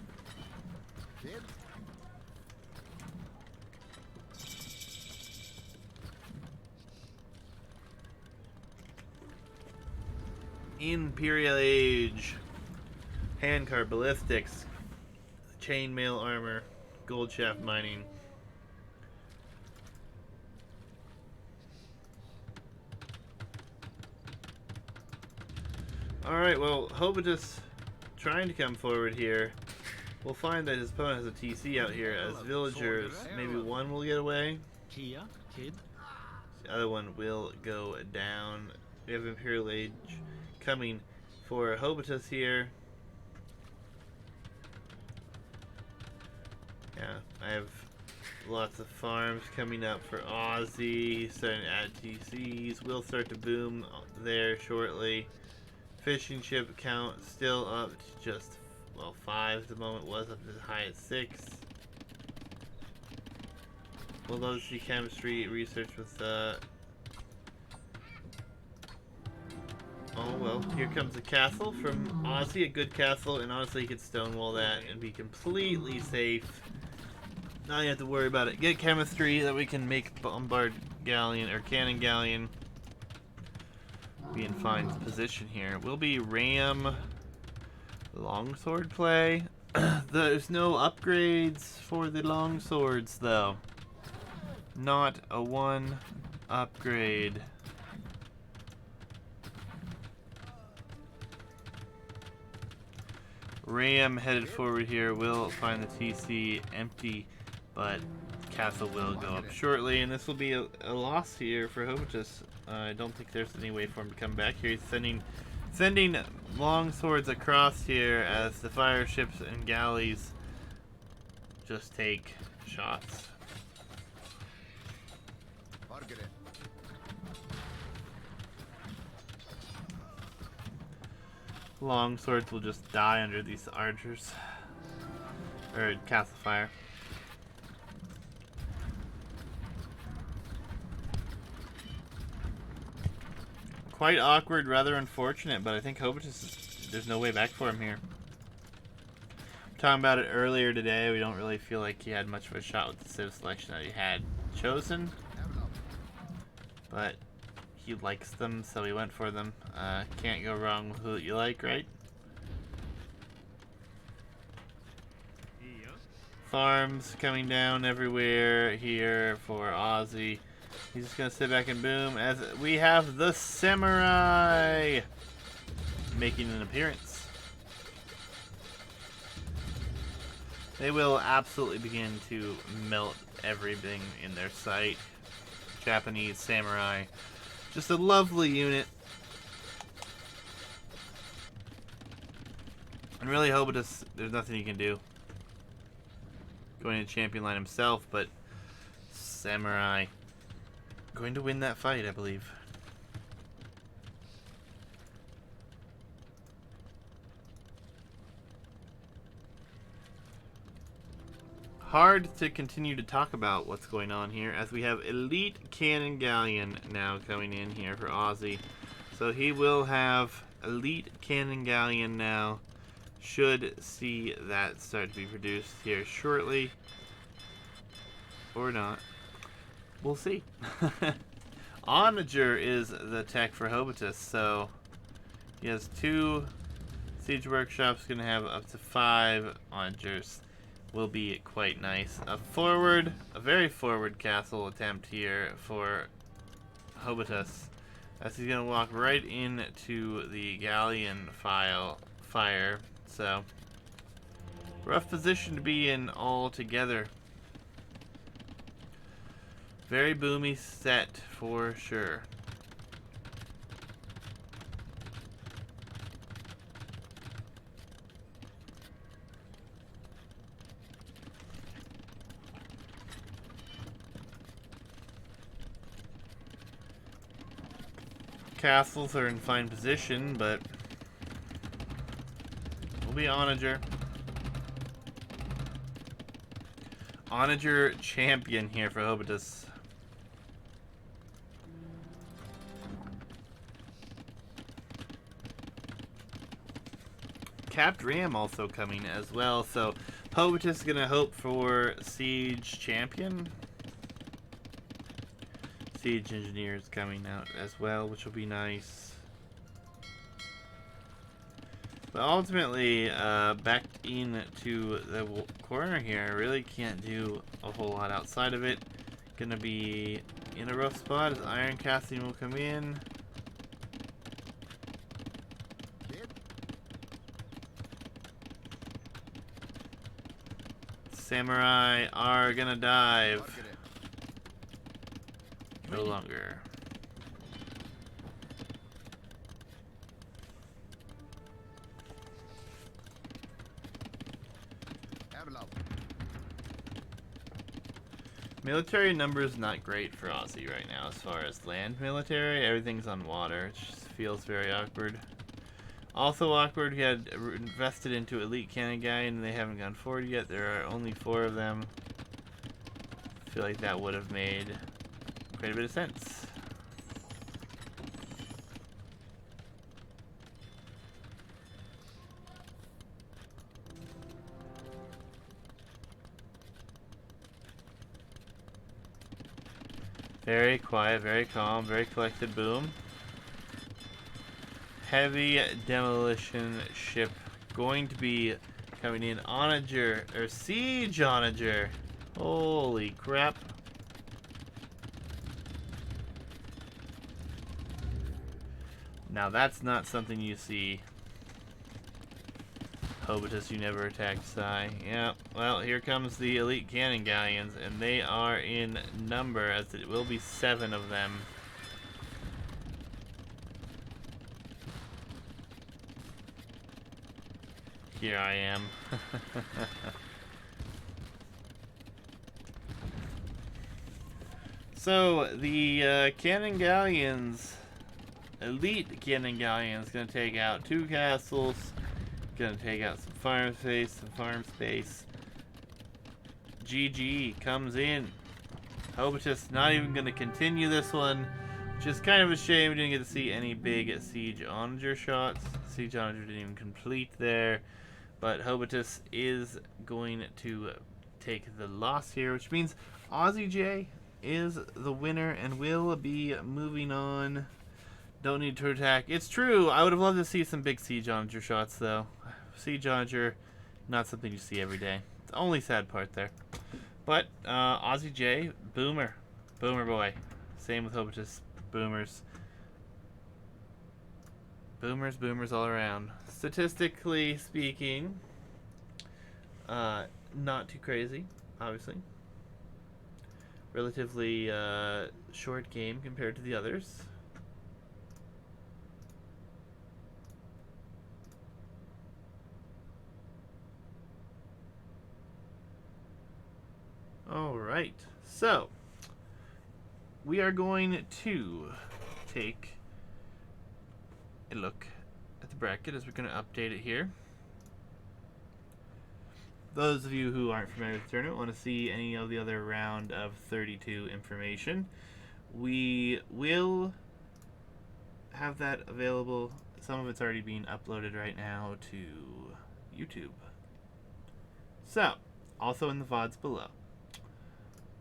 Imperial Age. Handcart ballistics. Chainmail armor, gold shaft mining. Alright, well, Hobutus trying to come forward here. We'll find that his opponent has a TC out here as villagers. Maybe 1 will get away. The other one will go down. We have Imperial Age coming for Hobutus here. Yeah, I have lots of farms coming up for Aussie, starting to add TCs. We'll start to boom there shortly. Fishing ship count still up to just, well, 5 at the moment. Was up as high as 6. We'll go see chemistry research with, oh well, here comes a castle from Ozzy, a good castle, and honestly, he could stonewall that and be completely safe. Now you have to worry about it. Get chemistry that we can make bombard galleon or cannon galleon be in fine position here. Will be ram longsword play. There's no upgrades for the longswords though. Not a one upgrade. Ram headed forward here will find the TC empty, but castle will go up shortly, and this will be a loss here for Hobutus. I don't think there's any way for him to come back here. He's sending long swords across here as the fire ships and galleys just take shots. Long swords will just die under these archers or castle fire. Quite awkward, rather unfortunate, but I think Hobutus, there's no way back for him here. Talking about it earlier today, we don't really feel like he had much of a shot with the civ selection that he had chosen, but he likes them, so he went for them. Can't go wrong with who you like, right? Farms coming down everywhere here for Ozzy. He's just gonna sit back and boom as we have the samurai making an appearance. They will absolutely begin to melt everything in their sight. Japanese samurai. Just a lovely unit. And really, Hobutus, there's nothing he can do. Going to champion line himself, but samurai going to win that fight, I believe. Hard to continue to talk about what's going on here as we have Elite Cannon Galleon now coming in here for Ozzy. So he will have Elite Cannon Galleon now. Should see that start to be produced here shortly. Or not. We'll see. Onager is the tech for Hobutus, so he has 2 siege workshops, gonna have up to 5 onagers. Will be quite nice. A very forward castle attempt here for Hobutus, as he's gonna walk right into the galleon fire. So rough position to be in altogether. Very boomy set for sure. Castles are in fine position, but will be onager. Onager champion here for Hobutus. Capped Ram also coming as well, so Hobutus is gonna hope for Siege Champion. Siege Engineers coming out as well, which will be nice. But ultimately, backed into the corner here, I really can't do a whole lot outside of it. Gonna be in a rough spot as Iron Casting will come in. Samurai are gonna dive. No longer. Military numbers not great for Ozzy right now as far as land military. Everything's on water. It just feels very awkward. Also awkward, he had invested into Elite Cannon Guy and they haven't gone forward yet. There are only 4 of them. I feel like that would have made quite a bit of sense. Very quiet, very calm, very collected. Boom. Heavy demolition ship going to be coming in. Onager, or siege onager. Holy crap. Now that's not something you see. Hobutus, you never attacked Psy. Yeah, well, here comes the elite cannon galleons, and they are in number, as it will be 7 of them. Here I am. So, the cannon galleons, elite cannon galleons, gonna take out 2 castles. Gonna take out some farm space. GG comes in. Hobutus not even gonna continue this one, which is kind of a shame. We didn't get to see any big siege onager shots. Siege onager didn't even complete there, but Hobutus is going to take the loss here, which means AzzieJ is the winner and will be moving on. Don't need to attack. It's true. I would have loved to see some big siege onager shots, though. Siege onager, not something you see every day. It's the only sad part there. But AzzieJ, boomer boy. Same with Hobutus, boomers. Boomers all around. Statistically speaking, not too crazy, obviously. Relatively short game compared to the others. Alright, so we are going to take a look at the bracket as we're going to update it here. Those of you who aren't familiar with the tournament want to see any of the other round of 32 information, we will have that available. Some of it's already being uploaded right now to YouTube. So, also in the VODs below.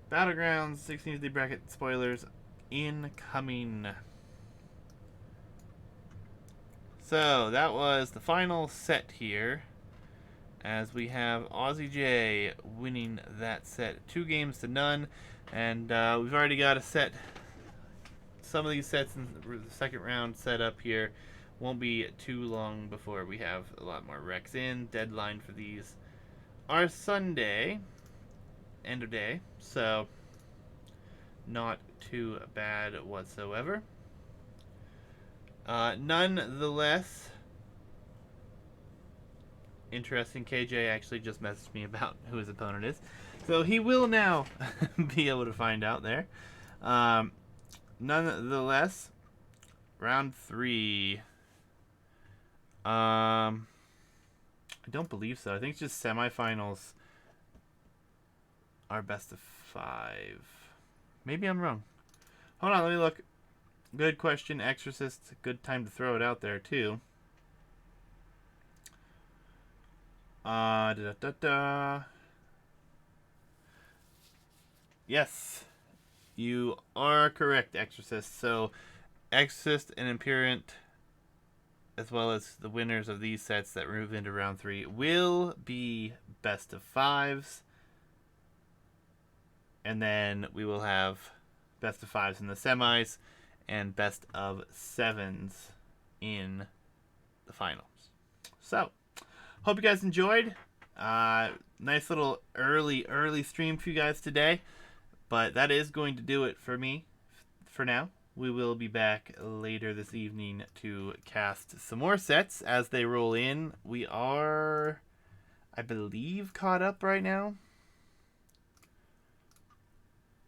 Battlegrounds 16th bracket spoilers incoming. So that was the final set here, as we have AzzieJ winning that set 2-0, and we've already got a set. Some of these sets in the second round set up here. Won't be too long before we have a lot more wrecks in. Deadline for these are Sunday. End of day, so not too bad whatsoever. Nonetheless, interesting. KJ actually just messaged me about who his opponent is, so he will now be able to find out there. Nonetheless, round 3. I don't believe so. I think it's just semifinals. Our best of 5. Maybe I'm wrong. Hold on, let me look. Good question, Exorcist. Good time to throw it out there, too. Yes, you are correct, Exorcist. So, Exorcist and Impurient, as well as the winners of these sets that move into round 3, will be best of 5s. And then we will have best of 5s in the semis and best of 7s in the finals. So, hope you guys enjoyed. Nice little early stream for you guys today. But that is going to do it for me for now. We will be back later this evening to cast some more sets as they roll in. We are, I believe, caught up right now.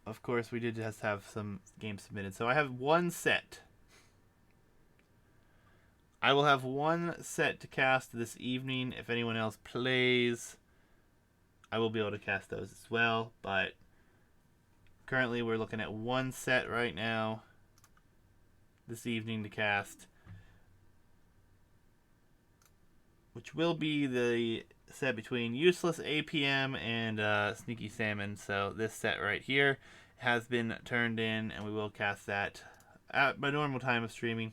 Of course, we did just have some games submitted. So I have 1 set. I will have 1 set to cast this evening. If anyone else plays, I will be able to cast those as well. But currently, we're looking at 1 set right now this evening to cast, which will be the set between Useless APM and Sneaky Salmon. So this set right here. has been turned in, and we will cast that at my normal time of streaming.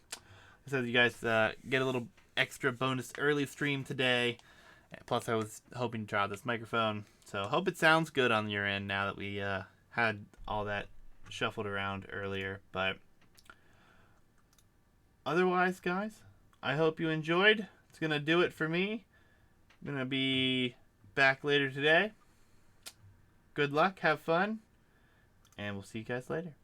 So you guys get a little extra bonus early stream today. Plus, I was hoping to draw this microphone, so hope it sounds good on your end now that we had all that shuffled around earlier. But otherwise, guys, I hope you enjoyed. It's gonna do it for me. I'm gonna be back later today. Good luck, have fun, and we'll see you guys later.